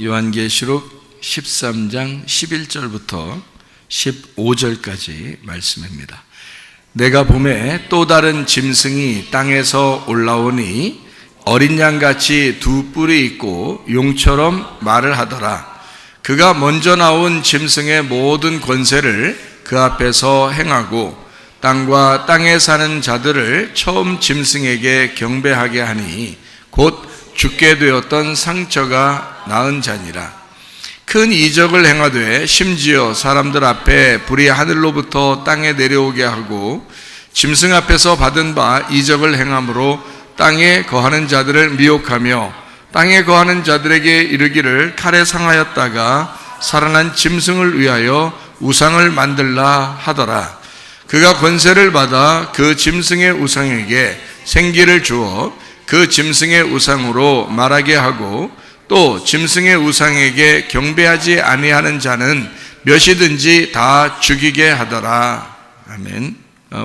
요한계시록 13장 11절부터 15절까지 말씀입니다. 내가 보매 또 다른 짐승이 땅에서 올라오니 어린 양같이 두 뿔이 있고 용처럼 말을 하더라. 그가 먼저 나온 짐승의 모든 권세를 그 앞에서 행하고 땅과 땅에 사는 자들을 처음 짐승에게 경배하게 하니 곧 죽게 되었던 상처가 나은 자니라. 큰 이적을 행하되 심지어 사람들 앞에 불이 하늘로부터 땅에 내려오게 하고 짐승 앞에서 받은 바 이적을 행함으로 땅에 거하는 자들을 미혹하며 땅에 거하는 자들에게 이르기를 칼에 상하였다가 살아난 짐승을 위하여 우상을 만들라 하더라. 그가 권세를 받아 그 짐승의 우상에게 생기를 주어 그 짐승의 우상으로 말하게 하고 또 짐승의 우상에게 경배하지 아니하는 자는 몇이든지 다 죽이게 하더라. 아멘.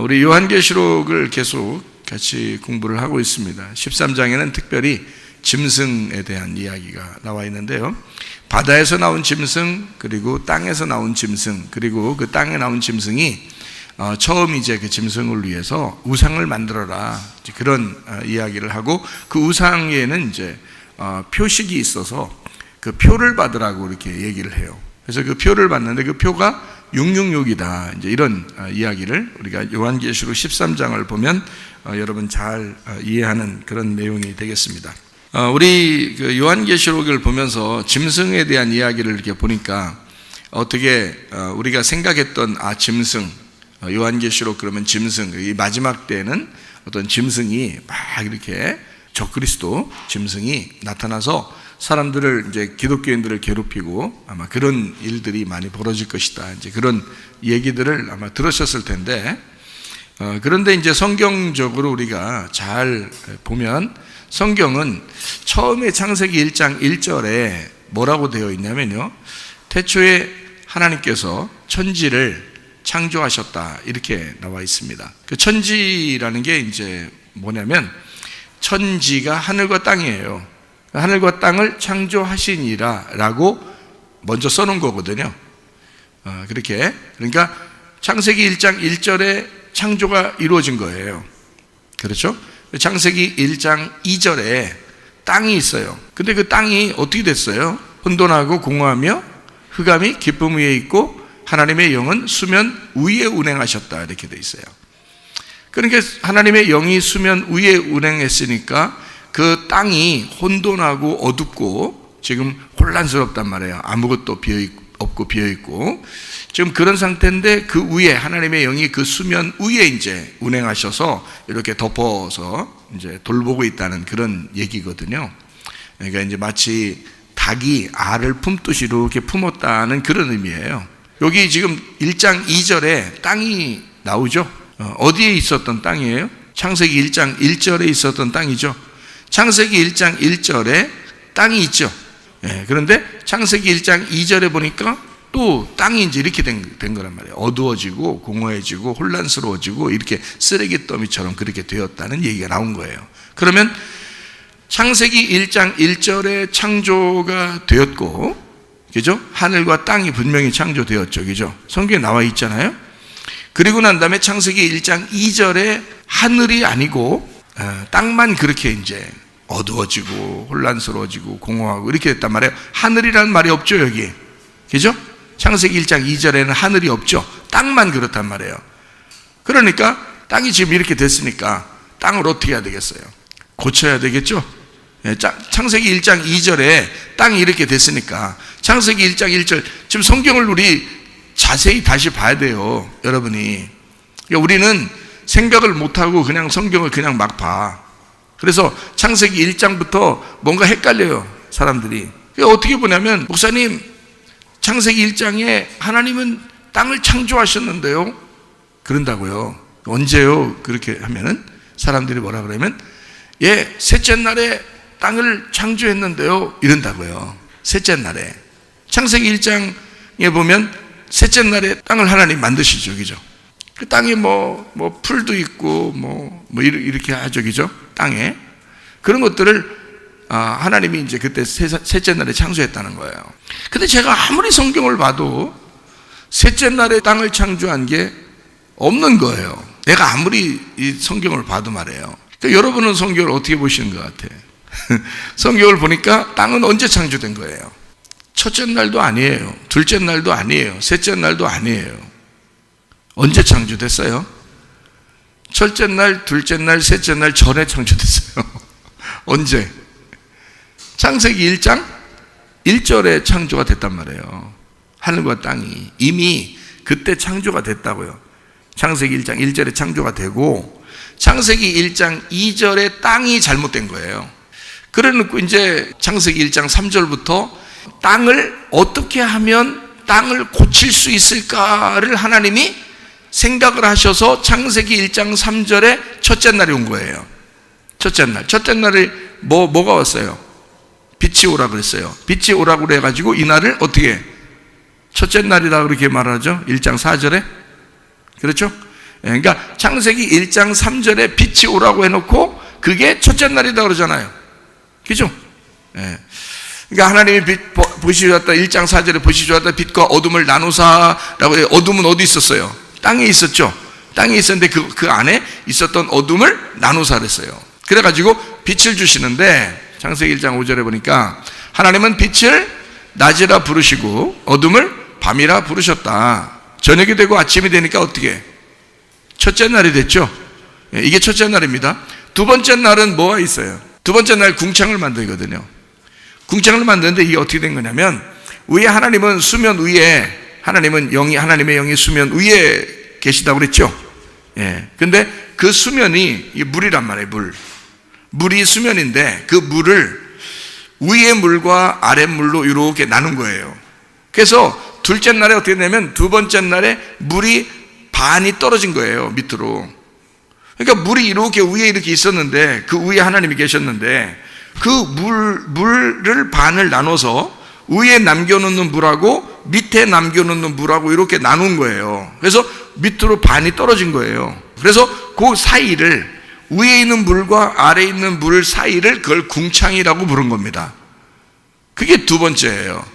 우리 요한계시록을 계속 같이 공부를 하고 있습니다. 13장에는 특별히 짐승에 대한 이야기가 나와 있는데요. 바다에서 나온 짐승, 그리고 땅에서 나온 짐승, 그리고 그 땅에 나온 짐승이 처음 이제 그 짐승을 위해서 우상을 만들어라, 그런 이야기를 하고, 그 우상에는 이제 표식이 있어서 그 표를 받으라고 이렇게 얘기를 해요. 그래서 그 표를 받는데 그 표가 666이다. 이제 이런 이야기를 우리가 요한계시록 13장을 보면 여러분 잘 이해하는 그런 내용이 되겠습니다. 우리 그 요한계시록을 보면서 짐승에 대한 이야기를 이렇게 보니까 어떻게 우리가 생각했던 짐승, 요한계시록 그러면 짐승, 이 마지막 때에는 어떤 짐승이 막 이렇게 적그리스도 짐승이 나타나서 사람들을 이제 기독교인들을 괴롭히고 아마 그런 일들이 많이 벌어질 것이다. 이제 그런 얘기들을 아마 들으셨을 텐데, 그런데 이제 성경적으로 우리가 잘 보면 성경은 처음에 창세기 1장 1절에 뭐라고 되어 있냐면요, 태초에 하나님께서 천지를 창조하셨다, 이렇게 나와 있습니다. 그 천지라는 게 이제 뭐냐면 천지가 하늘과 땅이에요. 하늘과 땅을 창조하시니라 라고 먼저 써놓은 거거든요. 그렇게, 그러니까 창세기 1장 1절에 창조가 이루어진 거예요. 그렇죠? 창세기 1장 2절에 땅이 있어요. 근데 그 땅이 어떻게 됐어요? 혼돈하고 공허하며 흑암이 깊음 위에 있고 하나님의 영은 수면 위에 운행하셨다, 이렇게 돼 있어요. 그러니까 하나님의 영이 수면 위에 운행했으니까 그 땅이 혼돈하고 어둡고 지금 혼란스럽단 말이에요. 아무것도 없고 비어있고 지금 그런 상태인데, 그 위에 하나님의 영이 그 수면 위에 이제 운행하셔서 이렇게 덮어서 이제 돌보고 있다는 그런 얘기거든요. 그러니까 이제 마치 닭이 알을 품듯이 이렇게 품었다는 그런 의미예요. 여기 지금 1장 2절에 땅이 나오죠. 어디에 있었던 땅이에요? 창세기 1장 1절에 있었던 땅이죠. 창세기 1장 1절에 땅이 있죠. 그런데 창세기 1장 2절에 보니까 또 땅이 이제 이렇게 된 거란 말이에요. 어두워지고 공허해지고 혼란스러워지고 이렇게 쓰레기 더미처럼 그렇게 되었다는 얘기가 나온 거예요. 그러면 창세기 1장 1절에 창조가 되었고, 그죠? 하늘과 땅이 분명히 창조되었죠. 그죠? 성경에 나와 있잖아요. 그리고 난 다음에 창세기 1장 2절에 하늘이 아니고 땅만 그렇게 이제 어두워지고 혼란스러워지고 공허하고 이렇게 됐단 말이에요. 하늘이라는 말이 없죠, 여기. 그죠? 창세기 1장 2절에는 하늘이 없죠. 땅만 그렇단 말이에요. 그러니까 땅이 지금 이렇게 됐으니까 땅을 어떻게 해야 되겠어요? 고쳐야 되겠죠? 창세기 1장 2절에 땅이 이렇게 됐으니까 창세기 1장 1절, 지금 성경을 우리 자세히 다시 봐야 돼요, 여러분이. 그러니까 우리는 생각을 못하고 그냥 성경을 그냥 막 봐. 그래서 창세기 1장부터 뭔가 헷갈려요, 사람들이. 어떻게 보냐면, 목사님 창세기 1장에 하나님은 땅을 창조하셨는데요, 그런다고요. 언제요? 그렇게 하면은 사람들이 뭐라 그러면, 셋째 날에 땅을 창조했는데요, 이런다고요. 셋째 날에. 창세기 1장에 보면 셋째 날에 땅을 하나님 만드시죠, 그죠? 그 땅에 뭐 풀도 있고 뭐 이렇게 하죠, 그죠? 땅에 그런 것들을 하나님이 이제 그때 셋째 날에 창조했다는 거예요. 근데 제가 아무리 성경을 봐도 셋째 날에 땅을 창조한 게 없는 거예요. 내가 아무리 이 성경을 봐도 말이에요. 그러니까 여러분은 성경을 어떻게 보시는 것 같아? 성경을 보니까 땅은 언제 창조된 거예요? 첫째 날도 아니에요. 둘째 날도 아니에요. 셋째 날도 아니에요. 언제 창조됐어요? 첫째 날, 둘째 날, 셋째 날 전에 창조됐어요. 언제? 창세기 1장 1절에 창조가 됐단 말이에요. 하늘과 땅이 이미 그때 창조가 됐다고요. 창세기 1장 1절에 창조가 되고 창세기 1장 2절에 땅이 잘못된 거예요. 그래놓고 이제 창세기 1장 3절부터 땅을 어떻게 하면 땅을 고칠 수 있을까를 하나님이 생각을 하셔서 창세기 1장 3절에 첫째 날이 온 거예요. 첫째 날에 뭐가 왔어요? 빛이 오라 그랬어요. 빛이 오라고 그래가지고 이날을 어떻게 첫째 날이라 그렇게 말하죠? 1장 4절에. 그렇죠? 그러니까 창세기 1장 3절에 빛이 오라고 해놓고 그게 첫째 날이다 그러잖아요. 그죠? 그러니까 하나님이 빛 보시셨다. 1장 4절에 보시셨다. 빛과 어둠을 나누사라고 해요. 어둠은 어디 있었어요? 땅에 있었죠. 땅에 있었는데 그 안에 있었던 어둠을 나누사 그랬어요. 그래가지고 빛을 주시는데 창세기 1장 5절에 보니까 하나님은 빛을 낮이라 부르시고 어둠을 밤이라 부르셨다. 저녁이 되고 아침이 되니까 어떻게? 첫째 날이 됐죠. 이게 첫째 날입니다. 두 번째 날은 뭐가 있어요? 두 번째 날 궁창을 만들거든요. 궁창을 만드는데 이게 어떻게 된 거냐면 위에 하나님은 수면 위에 하나님의 영이 수면 위에 계시다고 그랬죠. 근데 그 수면이 물이란 말이에요. 물이 수면인데 그 물을 위의 물과 아랫 물로 이렇게 나눈 거예요. 그래서 둘째 날에 어떻게 되냐면 두 번째 날에 물이 반이 떨어진 거예요. 밑으로. 그러니까 물이 이렇게 위에 이렇게 있었는데 그 위에 하나님이 계셨는데 그 물을 반을 나눠서 위에 남겨놓는 물하고 밑에 남겨놓는 물하고 이렇게 나눈 거예요. 그래서 밑으로 반이 떨어진 거예요. 그래서 그 사이를 위에 있는 물과 아래에 있는 물 사이를 그걸 궁창이라고 부른 겁니다. 그게 두 번째예요.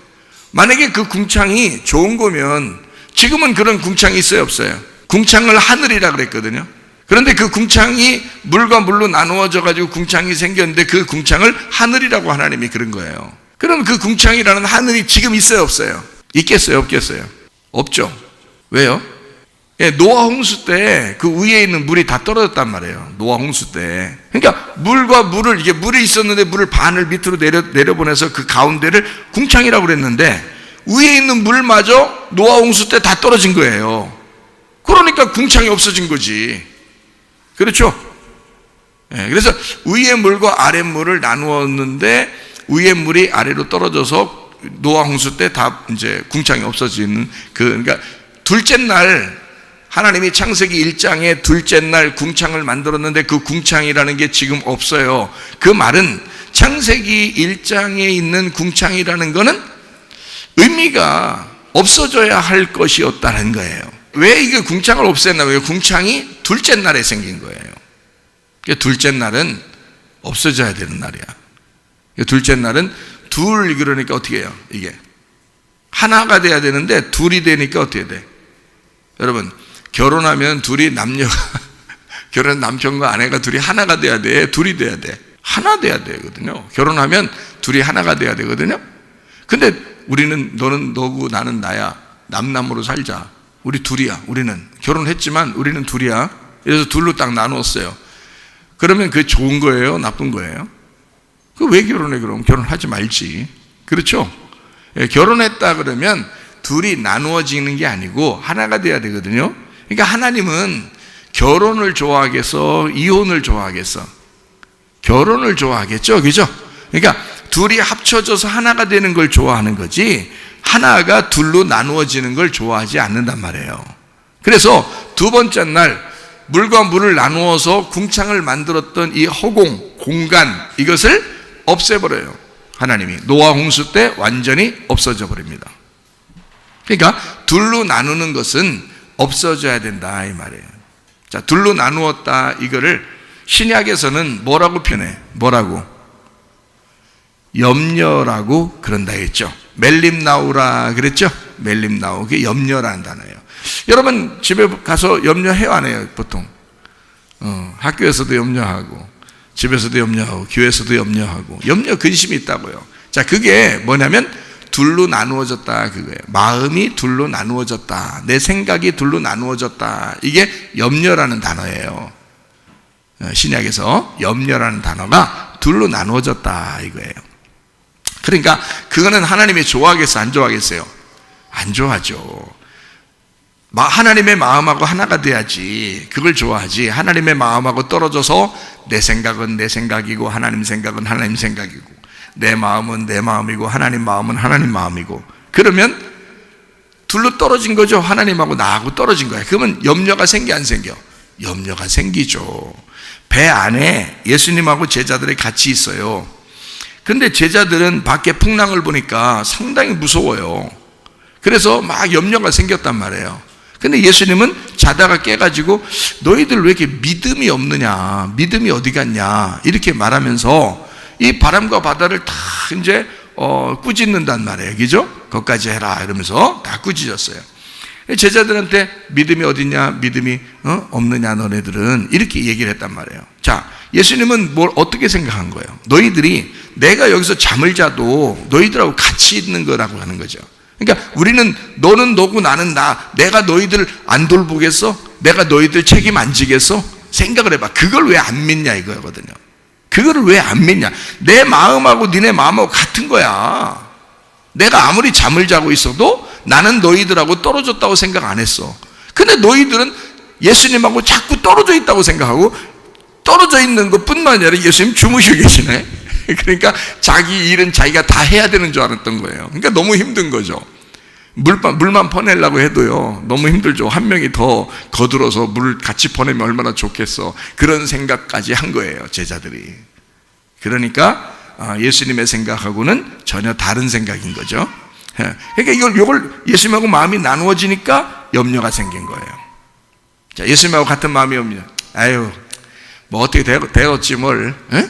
만약에 그 궁창이 좋은 거면 지금은 그런 궁창이 있어요 없어요? 궁창을 하늘이라 그랬거든요. 그런데 그 궁창이 물과 물로 나누어져 가지고 궁창이 생겼는데 그 궁창을 하늘이라고 하나님이 그런 거예요. 그럼 그 궁창이라는 하늘이 지금 있어요 없어요? 있겠어요 없겠어요? 없죠. 왜요? 노아 홍수 때 그 위에 있는 물이 다 떨어졌단 말이에요. 노아 홍수 때. 그러니까 물과 물을 이게 물이 있었는데 물을 반을 밑으로 내려보내서 그 가운데를 궁창이라고 그랬는데 위에 있는 물마저 노아 홍수 때 다 떨어진 거예요. 그러니까 궁창이 없어진 거지. 그렇죠? 그래서 위에 물과 아랫 물을 나누었는데 위에 물이 아래로 떨어져서 노아 홍수 때 다 이제 궁창이 없어지는 그러니까 둘째 날 하나님이 창세기 1장에 둘째 날 궁창을 만들었는데 그 궁창이라는 게 지금 없어요. 그 말은 창세기 1장에 있는 궁창이라는 거는 의미가 없어져야 할 것이었다는 거예요. 왜 이게 궁창을 없앴나? 궁창이 둘째 날에 생긴 거예요. 둘째 날은 없어져야 되는 날이야. 둘째 날은 그러니까 어떻게 해요? 이게 하나가 돼야 되는데 둘이 되니까 어떻게 돼? 여러분 결혼하면 둘이 결혼 남편과 아내가 둘이 하나가 돼야 돼. 둘이 돼야 돼. 하나 돼야 되거든요. 결혼하면 둘이 하나가 돼야 되거든요. 근데 우리는 너는 너고 나는 나야. 남남으로 살자. 우리 둘이야. 우리는 결혼했지만 우리는 둘이야. 그래서 둘로 딱 나누었어요. 그러면 그게 좋은 거예요? 나쁜 거예요? 그 왜 결혼해 그럼? 결혼하지 말지. 그렇죠? 결혼했다 그러면 둘이 나누어지는 게 아니고 하나가 돼야 되거든요. 그러니까 하나님은 결혼을 좋아하겠어? 이혼을 좋아하겠어? 결혼을 좋아하겠죠? 그죠? 그러니까 둘이 합쳐져서 하나가 되는 걸 좋아하는 거지 하나가 둘로 나누어지는 걸 좋아하지 않는단 말이에요. 그래서 두 번째 날 물과 물을 나누어서 궁창을 만들었던 이 허공, 공간 이것을 없애버려요. 하나님이 노아 홍수 때 완전히 없어져 버립니다. 그러니까 둘로 나누는 것은 없어져야 된다 이 말이에요. 자, 둘로 나누었다 이거를 신약에서는 뭐라고 표현해? 뭐라고? 염려라고 그런다 했죠. 멜림나우라 그랬죠. 멜림나우, 그게 염려라는 단어예요. 여러분 집에 가서 염려해요 안 해요? 보통 학교에서도 염려하고 집에서도 염려하고 교회에서도 염려하고 염려 근심이 있다고요. 자, 그게 뭐냐면 둘로 나누어졌다 그거예요. 마음이 둘로 나누어졌다, 내 생각이 둘로 나누어졌다, 이게 염려라는 단어예요. 신약에서 염려라는 단어가 둘로 나누어졌다 이거예요. 그러니까 그거는 하나님이 좋아하겠어 안 좋아하겠어요? 안 좋아하죠. 하나님의 마음하고 하나가 돼야지 그걸 좋아하지, 하나님의 마음하고 떨어져서 내 생각은 내 생각이고 하나님 생각은 하나님 생각이고 내 마음은 내 마음이고 하나님 마음은 하나님 마음이고, 그러면 둘로 떨어진 거죠. 하나님하고 나하고 떨어진 거예요. 그러면 염려가 생겨 안 생겨? 염려가 생기죠. 배 안에 예수님하고 제자들이 같이 있어요. 근데 제자들은 밖에 풍랑을 보니까 상당히 무서워요. 그래서 막 염려가 생겼단 말이에요. 근데 예수님은 자다가 깨가지고 너희들 왜 이렇게 믿음이 없느냐, 믿음이 어디 갔냐 이렇게 말하면서 이 바람과 바다를 다 이제 꾸짖는단 말이에요. 그죠? 거기까지 해라 이러면서 다 꾸짖었어요. 제자들한테 믿음이 어디냐, 믿음이 없느냐 너네들은, 이렇게 얘기를 했단 말이에요. 자, 예수님은 뭘 어떻게 생각한 거예요? 너희들이 내가 여기서 잠을 자도 너희들하고 같이 있는 거라고 하는 거죠. 그러니까 우리는 너는 너고 나는 나, 내가 너희들 안 돌보겠어? 내가 너희들 책임 안 지겠어? 생각을 해봐. 그걸 왜 안 믿냐 이거거든요. 그거를 왜 안 믿냐? 내 마음하고 니네 마음하고 같은 거야. 내가 아무리 잠을 자고 있어도 나는 너희들하고 떨어졌다고 생각 안 했어. 근데 너희들은 예수님하고 자꾸 떨어져 있다고 생각하고, 떨어져 있는 것뿐만 아니라 예수님 주무시고 계시네. 그러니까 자기 일은 자기가 다 해야 되는 줄 알았던 거예요. 그러니까 너무 힘든 거죠. 물만 퍼내려고 해도요 너무 힘들죠. 한 명이 더 거들어서 물 같이 퍼내면 얼마나 좋겠어. 그런 생각까지 한 거예요 제자들이. 그러니까 예수님의 생각하고는 전혀 다른 생각인 거죠. 그러니까 이걸 예수님하고 마음이 나누어지니까 염려가 생긴 거예요. 자, 예수님하고 같은 마음이 오면 아유 뭐 어떻게 되었지 뭘, 에?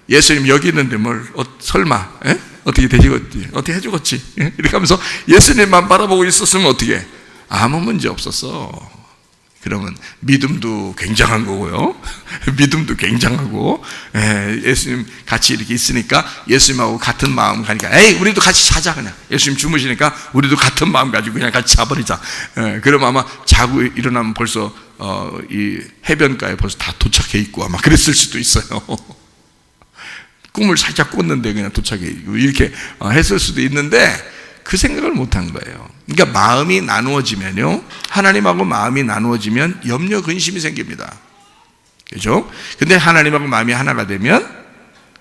예수님 여기 있는데 뭘 설마, 에? 어떻게 되시겠지, 어떻게 해주겠지, 에? 이렇게 하면서 예수님만 바라보고 있었으면 어떻게, 아무 문제 없었어. 그러면 믿음도 굉장한 거고요. 믿음도 굉장하고, 예수님 같이 이렇게 있으니까 예수님하고 같은 마음 가니까 에이 우리도 같이 자자. 그냥 예수님 주무시니까 우리도 같은 마음 가지고 그냥 같이 자버리자. 그럼 아마 자고 일어나면 벌써 이 해변가에 벌써 다 도착해 있고 아마 그랬을 수도 있어요. 꿈을 살짝 꿨는데 그냥 도착해 있고 이렇게 했을 수도 있는데 그 생각을 못한 거예요. 그러니까 마음이 나누어지면요, 하나님하고 마음이 나누어지면 염려 근심이 생깁니다. 그죠? 근데 하나님하고 마음이 하나가 되면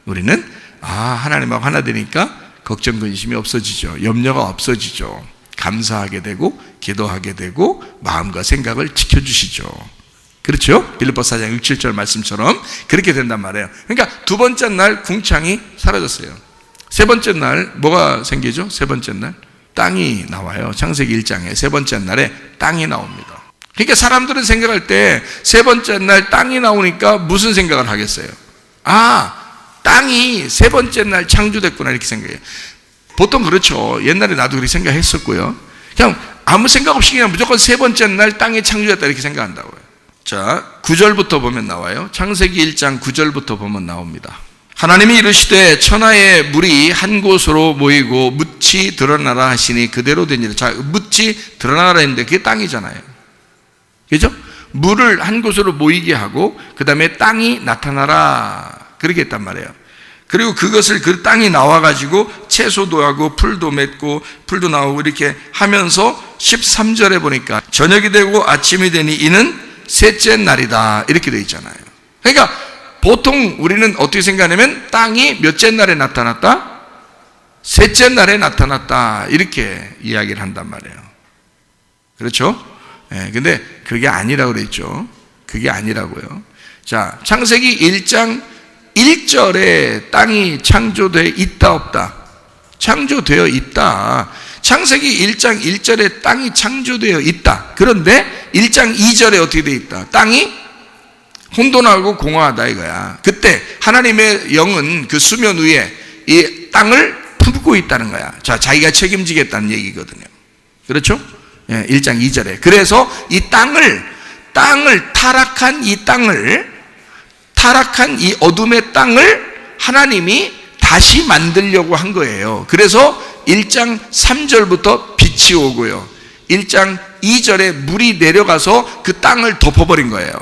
우리는 하나님하고 하나 되니까 걱정 근심이 없어지죠. 염려가 없어지죠. 감사하게 되고 기도하게 되고 마음과 생각을 지켜주시죠. 그렇죠? 빌립보서 4장 6, 7절 말씀처럼 그렇게 된단 말이에요. 그러니까 두 번째 날 궁창이 사라졌어요. 세 번째 날 뭐가 생기죠? 세 번째 날 땅이 나와요. 창세기 1장에 세 번째 날에 땅이 나옵니다. 그러니까 사람들은 생각할 때 세 번째 날 땅이 나오니까 무슨 생각을 하겠어요? 땅이 세 번째 날 창조됐구나 이렇게 생각해요. 보통 그렇죠. 옛날에 나도 그렇게 생각했었고요. 그냥 아무 생각 없이 그냥 무조건 세 번째 날 땅이 창조됐다 이렇게 생각한다고요. 자, 9절부터 보면 나와요. 창세기 1장 9절부터 보면 나옵니다. 하나님이 이르시되 천하의 물이 한 곳으로 모이고 묻이 드러나라 하시니 그대로 되니라. 자, 묻이 드러나라 했는데 그게 땅이잖아요. 그죠? 물을 한 곳으로 모이게 하고 그 다음에 땅이 나타나라 그렇게 했단 말이에요. 그리고 그것을 그 땅이 나와가지고 채소도 하고 풀도 맺고 풀도 나오고 이렇게 하면서 13절에 보니까 저녁이 되고 아침이 되니 이는 셋째 날이다 이렇게 되어 있잖아요. 그러니까 보통 우리는 어떻게 생각하냐면 땅이 몇째 날에 나타났다? 셋째 날에 나타났다 이렇게 이야기를 한단 말이에요. 그렇죠? 근데 그게 아니라고 그랬죠. 그게 아니라고요. 자, 창세기 1장 1절에 땅이 창조되어 있다 없다? 창조되어 있다. 창세기 1장 1절에 땅이 창조되어 있다. 그런데 1장 2절에 어떻게 되어 있다? 땅이 혼돈하고 공허하다 이거야. 그때 하나님의 영은 그 수면 위에 이 땅을 품고 있다는 거야. 자, 자기가 책임지겠다는 얘기거든요. 그렇죠? 1장 2절에. 그래서 이 땅을 타락한 이 어둠의 땅을 하나님이 다시 만들려고 한 거예요. 그래서 1장 3절부터 빛이 오고요, 1장 2절에 물이 내려가서 그 땅을 덮어버린 거예요.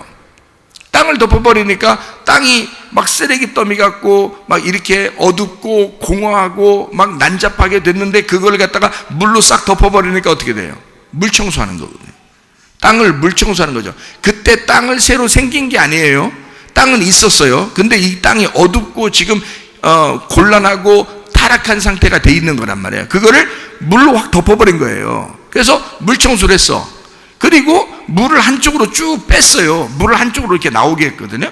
땅을 덮어버리니까 땅이 막 쓰레기 더미 같고 막 이렇게 어둡고 공허하고 막 난잡하게 됐는데, 그걸 갖다가 물로 싹 덮어버리니까 어떻게 돼요? 물 청소하는 거거든요. 땅을 물 청소하는 거죠. 그때 땅을 새로 생긴 게 아니에요. 땅은 있었어요. 근데 이 땅이 어둡고 지금 곤란하고 타락한 상태가 돼 있는 거란 말이에요. 그거를 물로 확 덮어버린 거예요. 그래서 물 청소를 했어. 그리고 물을 한쪽으로 쭉 뺐어요. 물을 한쪽으로 이렇게 나오게 했거든요.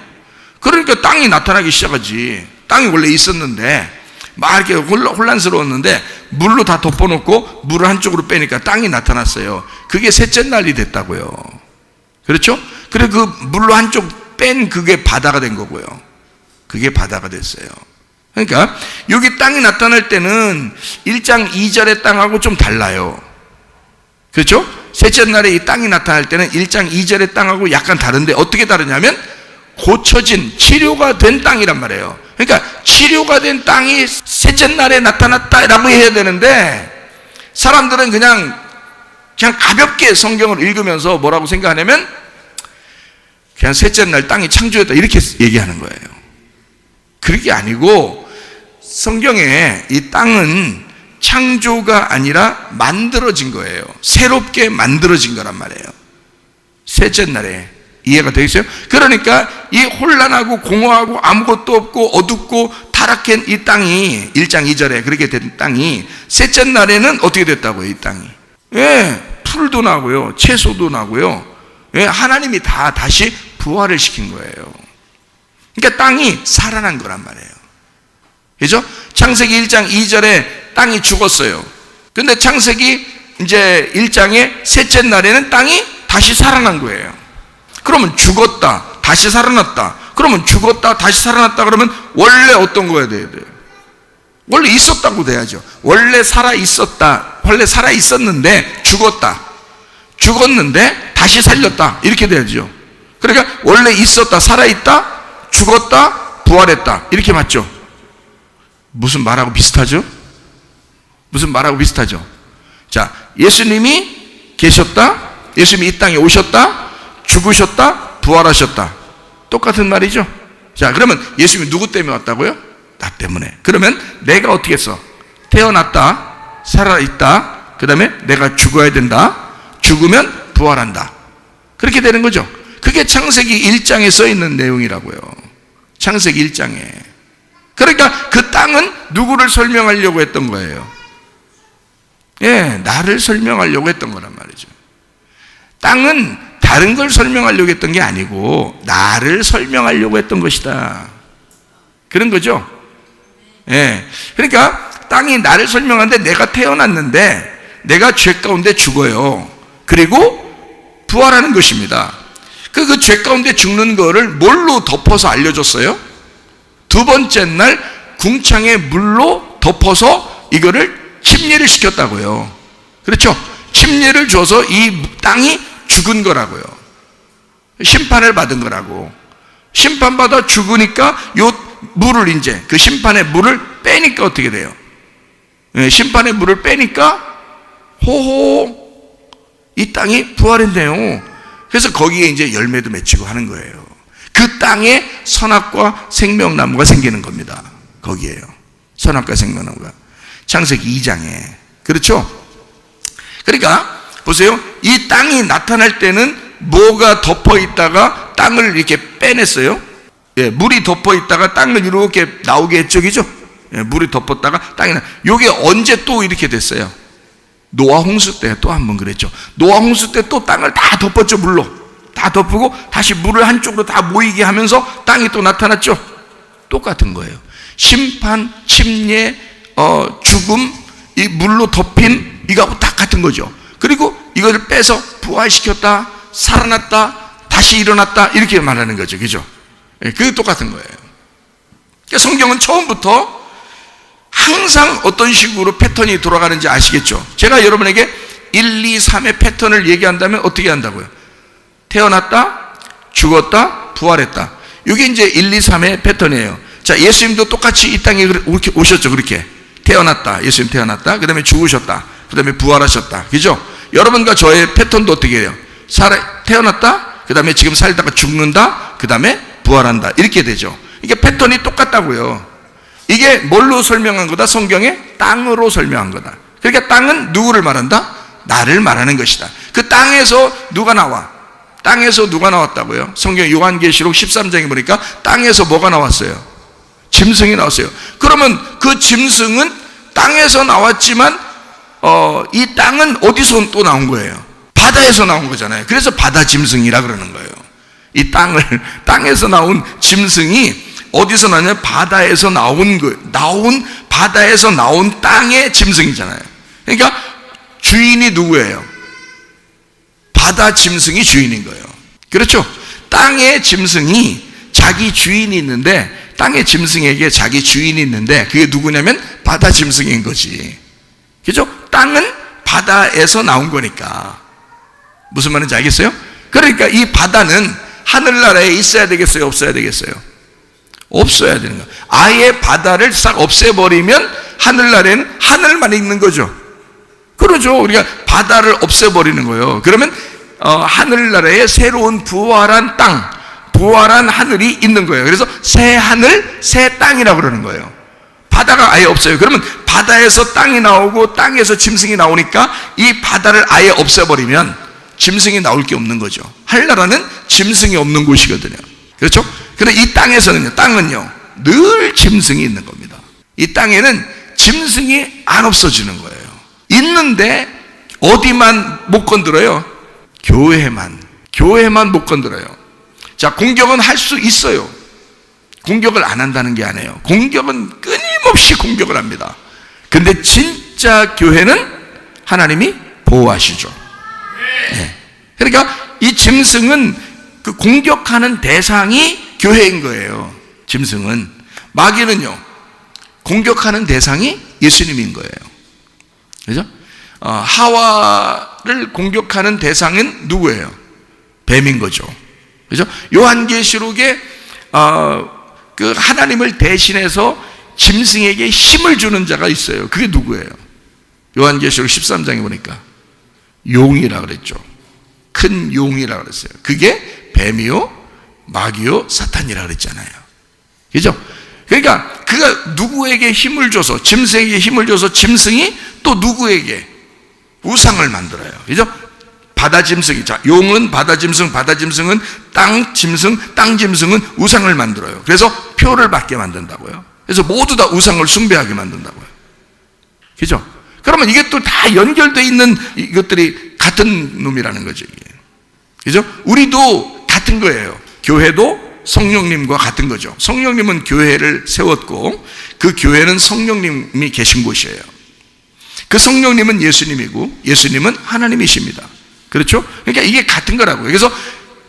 그러니까 땅이 나타나기 시작하지. 땅이 원래 있었는데 막 이렇게 혼란스러웠는데 물로 다 덮어놓고 물을 한쪽으로 빼니까 땅이 나타났어요. 그게 셋째 날이 됐다고요. 그렇죠? 그래, 그 물로 한쪽 뺀 그게 바다가 된 거고요. 그게 바다가 됐어요. 그러니까 여기 땅이 나타날 때는 1장 2절의 땅하고 좀 달라요. 그렇죠? 셋째 날에 이 땅이 나타날 때는 1장 2절의 땅하고 약간 다른데, 어떻게 다르냐면 고쳐진, 치료가 된 땅이란 말이에요. 그러니까 치료가 된 땅이 셋째 날에 나타났다라고 해야 되는데, 사람들은 그냥 가볍게 성경을 읽으면서 뭐라고 생각하냐면 그냥 셋째 날 땅이 창조했다 이렇게 얘기하는 거예요. 그게 아니고 성경에 이 땅은 창조가 아니라 만들어진 거예요. 새롭게 만들어진 거란 말이에요. 셋째 날에. 이해가 되겠어요? 그러니까 이 혼란하고 공허하고 아무것도 없고 어둡고 타락한 이 땅이 1장 2절에 그렇게 된 땅이 셋째 날에는 어떻게 됐다고요? 이 땅이 풀도 나고요, 채소도 나고요, 하나님이 다시 부활을 시킨 거예요. 그러니까 땅이 살아난 거란 말이에요. 그죠? 창세기 1장 2절에 땅이 죽었어요. 근데 창세기 이제 1장의 셋째 날에는 땅이 다시 살아난 거예요. 그러면 죽었다, 다시 살아났다. 그러면 죽었다, 다시 살아났다. 그러면 원래 어떤 거야 돼야 돼요? 원래 있었다고 돼야죠. 원래 살아 있었다, 원래 살아 있었는데 죽었는데 다시 살렸다, 이렇게 돼야죠. 그러니까 원래 있었다, 살아 있다, 죽었다, 부활했다, 이렇게 맞죠? 무슨 말하고 비슷하죠? 자, 예수님이 계셨다, 예수님이 이 땅에 오셨다, 죽으셨다, 부활하셨다. 똑같은 말이죠. 자, 그러면 예수님이 누구 때문에 왔다고요? 나 때문에. 그러면 내가 어떻게 했어? 태어났다, 살아있다, 그 다음에 내가 죽어야 된다, 죽으면 부활한다. 그렇게 되는 거죠. 그게 창세기 1장에 써 있는 내용이라고요. 창세기 1장에. 그러니까 그 땅은 누구를 설명하려고 했던 거예요? 나를 설명하려고 했던 거란 말이죠. 땅은 다른 걸 설명하려고 했던 게 아니고 나를 설명하려고 했던 것이다, 그런 거죠. 그러니까 땅이 나를 설명하는데, 내가 태어났는데 내가 죄 가운데 죽어요. 그리고 부활하는 것입니다. 그 죄 가운데 죽는 거를 뭘로 덮어서 알려줬어요? 두 번째 날 궁창에 물로 덮어서 이거를 침례를 시켰다고요. 그렇죠? 침례를 줘서 이 땅이 죽은 거라고요. 심판을 받은 거라고. 심판받아 죽으니까 요 물을, 이제 그 심판의 물을 빼니까 어떻게 돼요? 심판의 물을 빼니까 호호, 이 땅이 부활했네요. 그래서 거기에 이제 열매도 맺히고 하는 거예요. 그 땅에 선악과 생명나무가 생기는 겁니다. 거기에요. 선악과 생명나무가. 창세기 2장에. 그렇죠? 그러니까 보세요. 이 땅이 나타날 때는 뭐가 덮어 있다가 땅을 이렇게 빼냈어요. 물이 덮어 있다가 땅을 이렇게 나오게 했죠. 그죠? 물이 덮었다가 땅이 요게 언제 또 이렇게 됐어요? 노아 홍수 때 또 한 번 그랬죠. 노아 홍수 때 또 땅을 다 덮었죠. 물로 다 덮고 다시 물을 한쪽으로 다 모이게 하면서 땅이 또 나타났죠. 똑같은 거예요. 심판, 침례, 죽음, 이 물로 덮인 이거하고 딱 같은 거죠. 그리고 이걸 빼서 부활시켰다, 살아났다, 다시 일어났다, 이렇게 말하는 거죠. 그죠? 그게 똑같은 거예요. 그러니까 성경은 처음부터 항상 어떤 식으로 패턴이 돌아가는지 아시겠죠? 제가 여러분에게 1, 2, 3의 패턴을 얘기한다면 어떻게 한다고요? 태어났다, 죽었다, 부활했다. 이게 이제 1, 2, 3의 패턴이에요. 자, 예수님도 똑같이 이 땅에 이렇게 오셨죠. 그렇게 태어났다, 예수님 태어났다, 그 다음에 죽으셨다, 그 다음에 부활하셨다. 그죠? 여러분과 저의 패턴도 어떻게 해요? 태어났다, 그 다음에 지금 살다가 죽는다, 그 다음에 부활한다. 이렇게 되죠. 이게 패턴이 똑같다고요. 이게 뭘로 설명한 거다? 성경에 땅으로 설명한 거다. 그러니까 땅은 누구를 말한다? 나를 말하는 것이다. 그 땅에서 누가 나와? 땅에서 누가 나왔다고요? 성경 요한계시록 13장에 보니까 땅에서 뭐가 나왔어요? 짐승이 나왔어요. 그러면 그 짐승은 땅에서 나왔지만 이 땅은 어디서 또 나온 거예요? 바다에서 나온 거잖아요. 그래서 바다 짐승이라 그러는 거예요. 이 땅에서 나온 짐승이 어디서 나냐? 바다에서 나온 바다에서 나온 땅의 짐승이잖아요. 그러니까 주인이 누구예요? 바다 짐승이 주인인 거예요. 그렇죠? 땅의 짐승이 자기 주인이 있는데, 땅의 짐승에게 자기 주인이 있는데, 그게 누구냐면 바다 짐승인 거지. 그죠? 땅은 바다에서 나온 거니까. 무슨 말인지 알겠어요? 그러니까 이 바다는 하늘나라에 있어야 되겠어요? 없어야 되겠어요? 없어야 되는 거예요. 아예 바다를 싹 없애버리면 하늘나라에는 하늘만 있는 거죠. 그러죠. 우리가 바다를 없애버리는 거예요. 그러면 하늘나라에 새로운 부활한 땅, 부활한 하늘이 있는 거예요. 그래서 새 하늘, 새 땅이라고 그러는 거예요. 바다가 아예 없어요. 그러면 바다에서 땅이 나오고 땅에서 짐승이 나오니까 이 바다를 아예 없애버리면 짐승이 나올 게 없는 거죠. 하늘나라는 짐승이 없는 곳이거든요. 그렇죠? 그런데 이 땅에서는요, 땅은요, 늘 짐승이 있는 겁니다. 이 땅에는 짐승이 안 없어지는 거예요. 있는데 어디만 못 건드려요? 교회만 못 건드려요. 자, 공격은 할 수 있어요. 공격을 안 한다는 게 아니에요. 공격은 끊임없이 공격을 합니다. 근데 진짜 교회는 하나님이 보호하시죠. 네. 그러니까 이 짐승은 그 공격하는 대상이 교회인 거예요. 짐승은. 마귀는요, 공격하는 대상이 예수님인 거예요. 그죠? 하와를 공격하는 대상은 누구예요? 뱀인 거죠. 그죠? 요한계시록에 그 하나님을 대신해서 짐승에게 힘을 주는 자가 있어요. 그게 누구예요? 요한계시록 13장에 보니까 용이라 그랬죠. 큰 용이라 그랬어요. 그게 뱀이요, 마귀요, 사탄이라 그랬잖아요. 그죠? 그러니까 그가 누구에게 힘을 줘서, 짐승에게 힘을 줘서 짐승이 또 누구에게 우상을 만들어요. 그죠? 바다 짐승이, 자, 용은 바다 짐승, 바다 짐승은 땅 짐승은 우상을 만들어요. 그래서 표를 받게 만든다고요. 그래서 모두 다 우상을 숭배하게 만든다고요. 그죠? 그러면 이게 또 다 연결되어 있는 이것들이 같은 놈이라는 거죠. 이게. 그죠? 우리도 같은 거예요. 교회도 성령님과 같은 거죠. 성령님은 교회를 세웠고 그 교회는 성령님이 계신 곳이에요. 그 성령님은 예수님이고 예수님은 하나님이십니다. 그렇죠? 그러니까 이게 같은 거라고요. 그래서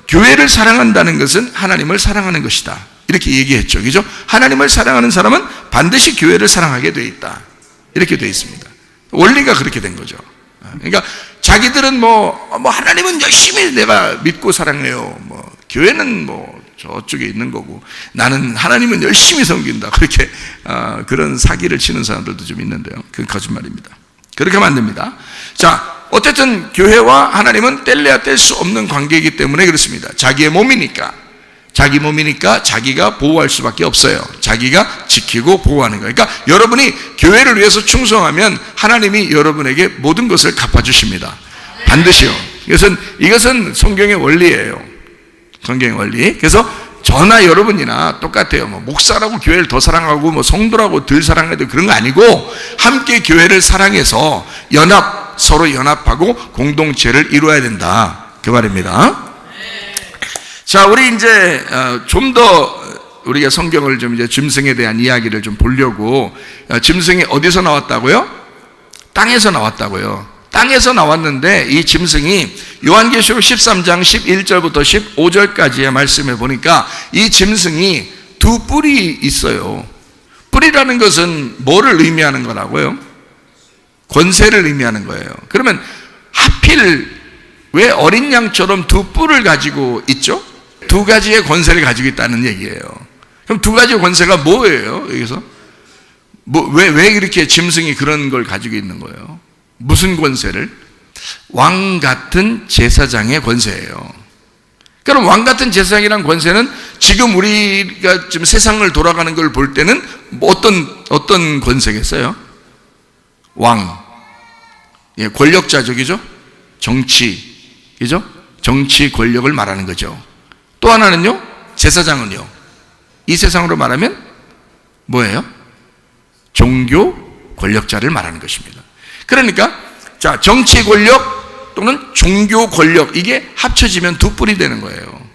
교회를 사랑한다는 것은 하나님을 사랑하는 것이다. 이렇게 얘기했죠. 그죠? 하나님을 사랑하는 사람은 반드시 교회를 사랑하게 되어 있다. 이렇게 되어 있습니다. 원리가 그렇게 된 거죠. 그러니까 자기들은 하나님은 열심히 내가 믿고 사랑해요. 교회는 저쪽에 있는 거고 나는 하나님은 열심히 섬긴다. 그렇게 그런 사기를 치는 사람들도 좀 있는데요. 그건 거짓말입니다. 그렇게 하면 안 됩니다. 자, 어쨌든 교회와 하나님은 뗄래야 뗄 수 없는 관계이기 때문에 그렇습니다. 자기 몸이니까 자기가 보호할 수밖에 없어요. 자기가 지키고 보호하는 거예요. 그러니까 여러분이 교회를 위해서 충성하면 하나님이 여러분에게 모든 것을 갚아주십니다. 반드시요. 이것은 성경의 원리예요. 성경의 원리. 그래서 저나 여러분이나 똑같아요. 목사라고 교회를 더 사랑하고 성도라고 덜 사랑해도 그런 거 아니고 함께 교회를 사랑해서 서로 연합하고 공동체를 이루어야 된다. 그 말입니다. 자, 우리 이제 좀 더 우리가 성경을 좀 이제 짐승에 대한 이야기를 좀 보려고, 짐승이 어디서 나왔다고요? 땅에서 나왔다고요. 땅에서 나왔는데 이 짐승이 요한계시록 13장 11절부터 15절까지의 말씀에 보니까 이 짐승이 두 뿔이 있어요. 뿔이라는 것은 뭐를 의미하는 거라고요? 권세를 의미하는 거예요. 그러면 하필 왜 어린 양처럼 두 뿔을 가지고 있죠? 두 가지의 권세를 가지고 있다는 얘기예요. 그럼 두 가지의 권세가 뭐예요? 여기서 왜 이렇게 짐승이 그런 걸 가지고 있는 거예요? 무슨 권세를? 왕 같은 제사장의 권세예요. 그럼 왕 같은 제사장이란 권세는 지금 우리가 지금 세상을 돌아가는 걸 볼 때는 어떤 권세겠어요? 왕, 예, 권력자적이죠. 정치이죠. 정치 권력을 말하는 거죠. 또 하나는요, 제사장은요, 이 세상으로 말하면 뭐예요? 종교 권력자를 말하는 것입니다. 그러니까 자, 정치 권력 또는 종교 권력, 이게 합쳐지면 두 뿔이 되는 거예요.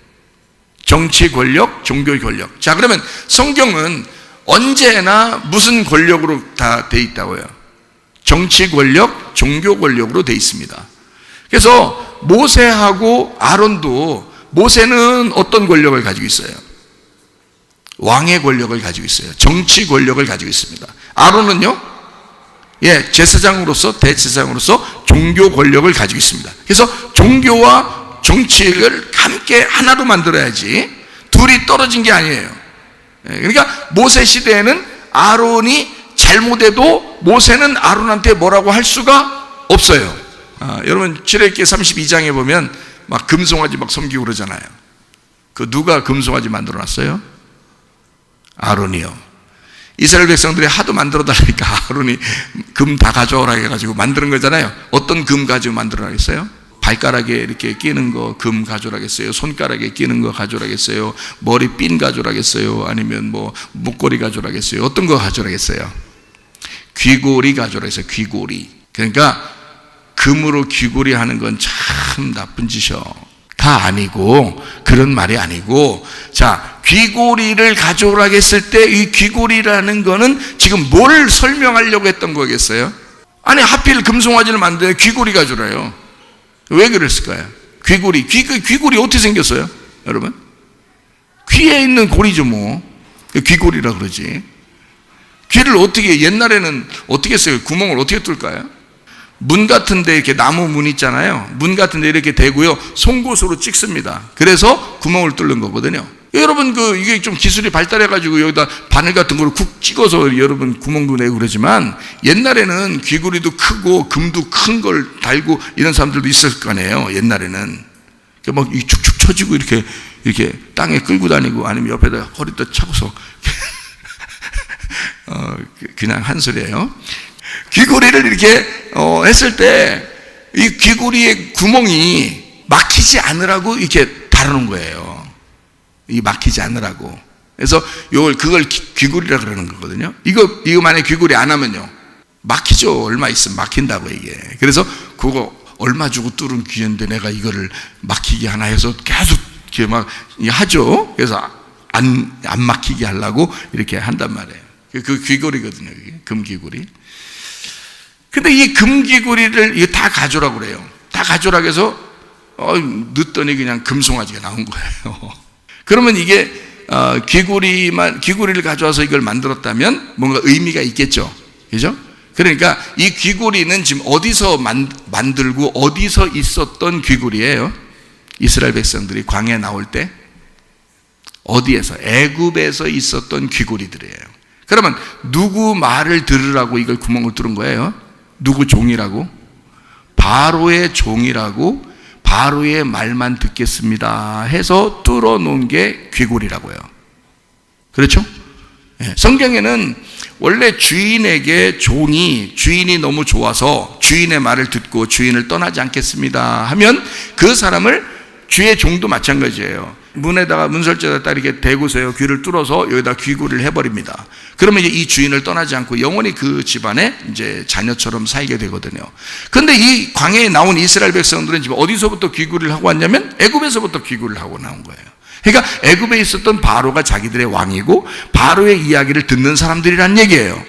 정치 권력, 종교 권력. 자, 그러면 성경은 언제나 무슨 권력으로 다 돼 있다고요? 정치 권력, 종교 권력으로 돼 있습니다. 그래서 모세하고 아론도, 모세는 어떤 권력을 가지고 있어요? 왕의 권력을 가지고 있어요. 정치 권력을 가지고 있습니다. 아론은요, 예, 제사장으로서, 대제사장으로서 종교 권력을 가지고 있습니다. 그래서 종교와 정치를 함께 하나로 만들어야지 둘이 떨어진 게 아니에요. 그러니까 모세 시대에는 아론이 잘못해도 모세는 아론한테 뭐라고 할 수가 없어요. 여러분 출애굽기 32장에 보면 막 금송아지 막 섬기고 그러잖아요. 그 누가 금송아지 만들어 놨어요? 아론이요. 이스라엘 백성들이 하도 만들어 달라니까 아론이 금 다 가져오라 해가지고 만드는 거잖아요. 어떤 금 가지고 만들어라겠어요? 발가락에 이렇게 끼는 거 금 가져오라겠어요? 손가락에 끼는 거 가져오라겠어요? 머리 핀 가져오라겠어요? 아니면 뭐 목걸이 가져오라겠어요? 어떤 거 가져오라겠어요? 귀고리 가져오라겠어요. 귀고리. 그러니까 금으로 귀고리 하는 건 참 나쁜 짓이요. 다 아니고, 그런 말이 아니고, 자, 귀고리를 가져오라 했을 때 이 귀고리라는 거는 지금 뭘 설명하려고 했던 거겠어요? 아니, 하필 금송아지를 만드는 귀고리 가져오라요. 왜 그랬을까요? 귀고리 어떻게 생겼어요? 여러분? 귀에 있는 고리죠, 뭐. 귀고리라 그러지. 귀를 어떻게, 옛날에는 어떻게 했어요? 구멍을 어떻게 뚫을까요? 문 같은 데 이렇게 나무 문 있잖아요. 문 같은 데 이렇게 대고요, 송곳으로 찍습니다. 그래서 구멍을 뚫는 거거든요. 여러분, 이게 좀 기술이 발달해가지고 여기다 바늘 같은 걸 쿡 찍어서 여러분 구멍도 내고 그러지만, 옛날에는 귀고리도 크고 금도 큰 걸 달고 이런 사람들도 있었을 거 아니에요. 옛날에는 막 축축 처지고 이렇게 땅에 끌고 다니고, 아니면 옆에다 허리도 차고서 그냥 한 소리예요. 귀고리를 이렇게 했을 때 이 귀고리의 구멍이 막히지 않으라고 이렇게 달아놓은 거예요. 이 막히지 않으라고. 그래서 그걸 귀고리라 그러는 거거든요. 이거 만약에 귀고리 안 하면요, 막히죠. 얼마 있으면 막힌다고 이게. 그래서 그거 얼마 주고 뚫은 귀인데 내가 이거를 막히게 하나 해서 계속 이렇게 막 하죠. 그래서 안 막히게 하려고 이렇게 한단 말이에요. 그 귀고리거든요. 금귀고리. 근데 이 금귀고리를 이거 다 가져오라고 그래요. 다 가져오라고 해서 넣었더니 그냥 금송아지가 나온 거예요. 그러면 이게 귀고리를 가져와서 이걸 만들었다면 뭔가 의미가 있겠죠. 그죠? 그러니까 이 귀고리는 지금 어디서 만들고 어디서 있었던 귀고리예요? 이스라엘 백성들이 광야에 나올 때 어디에서? 애굽에서 있었던 귀고리들이에요. 그러면 누구 말을 들으라고 이걸 구멍을 뚫은 거예요? 누구 종이라고? 바로의 종이라고, 바로의 말만 듣겠습니다 해서 뚫어놓은 게 귀고리라고요. 그렇죠? 네. 성경에는 원래 주인에게 주인이 너무 좋아서 주인의 말을 듣고 주인을 떠나지 않겠습니다 하면 그 사람을, 주의 종도 마찬가지예요. 문에다가 문설주에다 이렇게 대고서요, 귀를 뚫어서 여기다 귀고리를 해버립니다. 그러면 이제 이 주인을 떠나지 않고 영원히 그 집안에 이제 자녀처럼 살게 되거든요. 그런데 이 광야에 나온 이스라엘 백성들은 지금 어디서부터 귀고리를 하고 왔냐면 애굽에서부터 귀고리를 하고 나온 거예요. 그러니까 애굽에 있었던 바로가 자기들의 왕이고 바로의 이야기를 듣는 사람들이란 얘기예요.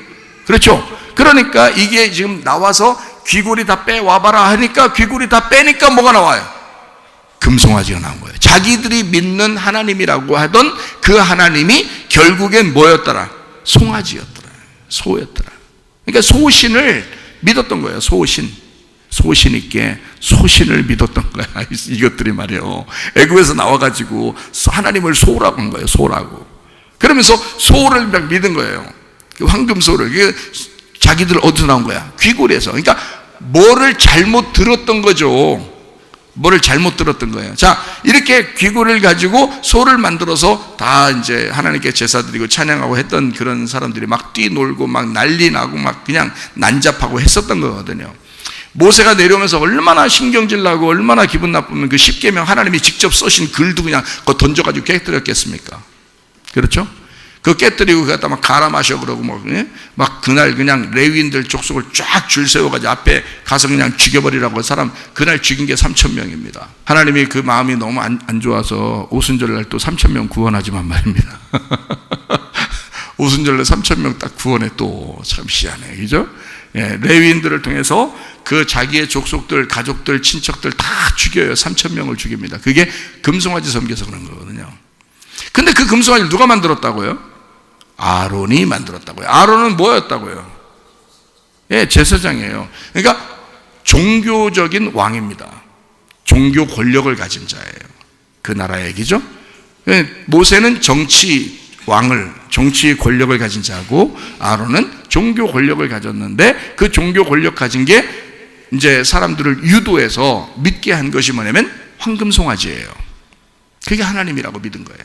그렇죠? 그러니까 이게 지금 나와서 귀고리 다 빼와봐라 하니까, 귀고리 다 빼니까 뭐가 나와요? 금송아지가 나온 거예요. 자기들이 믿는 하나님이라고 하던 그 하나님이 결국엔 뭐였더라? 송아지였더라. 소였더라. 그러니까 소신을 믿었던 거예요. 소신 있게 소신을 믿었던 거야. 이것들이 말이에요. 애굽에서 나와가지고 하나님을 소라고 한 거예요. 소라고. 그러면서 소를 믿은 거예요. 황금소를. 자기들 어디서 나온 거야? 귀골에서. 그러니까 뭐를 잘못 들었던 거죠. 뭐를 잘못 들었던 거예요. 자, 이렇게 귀골을 가지고 소를 만들어서 다 이제 하나님께 제사 드리고 찬양하고 했던 그런 사람들이 막 뛰놀고 막 난리 나고 막 그냥 난잡하고 했었던 거거든요. 모세가 내려오면서 얼마나 신경질 나고 얼마나 기분 나쁘면 그 십계명 하나님이 직접 써신 글도 그냥 그거 던져가지고 깨뜨렸겠습니까? 그렇죠? 그거 깨뜨리고 갖다 막 갈아 마셔 그러고 막 그날 그냥 레위인들 족속을 쫙 줄 세워가지고 앞에 가서 그냥 죽여버리라고 사람 그날 죽인 게 3,000명입니다. 하나님이 그 마음이 너무 안 좋아서 오순절날 또 3,000명 구원하지만 말입니다. 오순절날 3,000명 딱 구원해 또 참 희한해, 그죠? 예, 레위인들을 통해서 그 자기의 족속들, 가족들, 친척들 다 죽여요. 3,000명을 죽입니다. 그게 금송아지 섬겨서 그런 거거든요. 근데 그 금송아지를 누가 만들었다고요? 아론이 만들었다고요. 아론은 뭐였다고요? 예, 제사장이에요. 그러니까 종교적인 왕입니다. 종교 권력을 가진 자예요. 그 나라 얘기죠. 모세는 정치 권력을 가진 자고 아론은 종교 권력을 가졌는데 그 종교 권력 가진 게 이제 사람들을 유도해서 믿게 한 것이 뭐냐면 황금송아지예요. 그게 하나님이라고 믿은 거예요.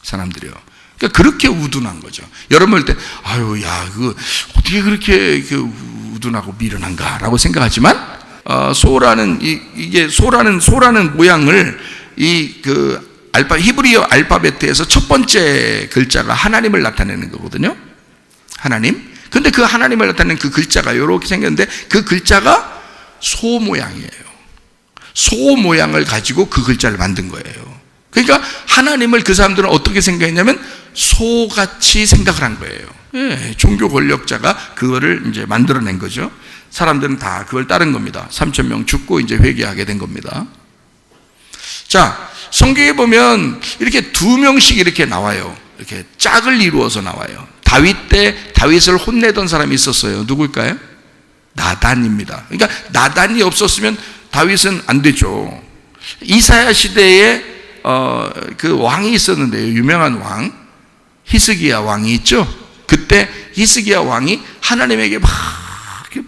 사람들이요. 그러니까 그렇게 우둔한 거죠. 여러분 볼 때, 아유, 야, 그 어떻게 그렇게 우둔하고 미련한가라고 생각하지만, 소라는 모양을 히브리어 알파벳에서 첫 번째 글자가 하나님을 나타내는 거거든요. 하나님. 근데 그 하나님을 나타내는 그 글자가 이렇게 생겼는데 그 글자가 소 모양이에요. 소 모양을 가지고 그 글자를 만든 거예요. 그러니까 하나님을 그 사람들은 어떻게 생각했냐면 소같이 생각을 한 거예요. 예, 종교 권력자가 그거를 이제 만들어낸 거죠. 사람들은 다 그걸 따른 겁니다. 3,000명 죽고 이제 회개하게 된 겁니다. 자, 성경에 보면 이렇게 2명씩 이렇게 나와요. 이렇게 짝을 이루어서 나와요. 다윗 때 다윗을 혼내던 사람이 있었어요. 누굴까요? 나단입니다. 그러니까 나단이 없었으면 다윗은 안 되죠. 이사야 시대에 그 왕이 있었는데요. 유명한 왕 히스기야 왕이 있죠. 그때 히스기야 왕이 하나님에게 막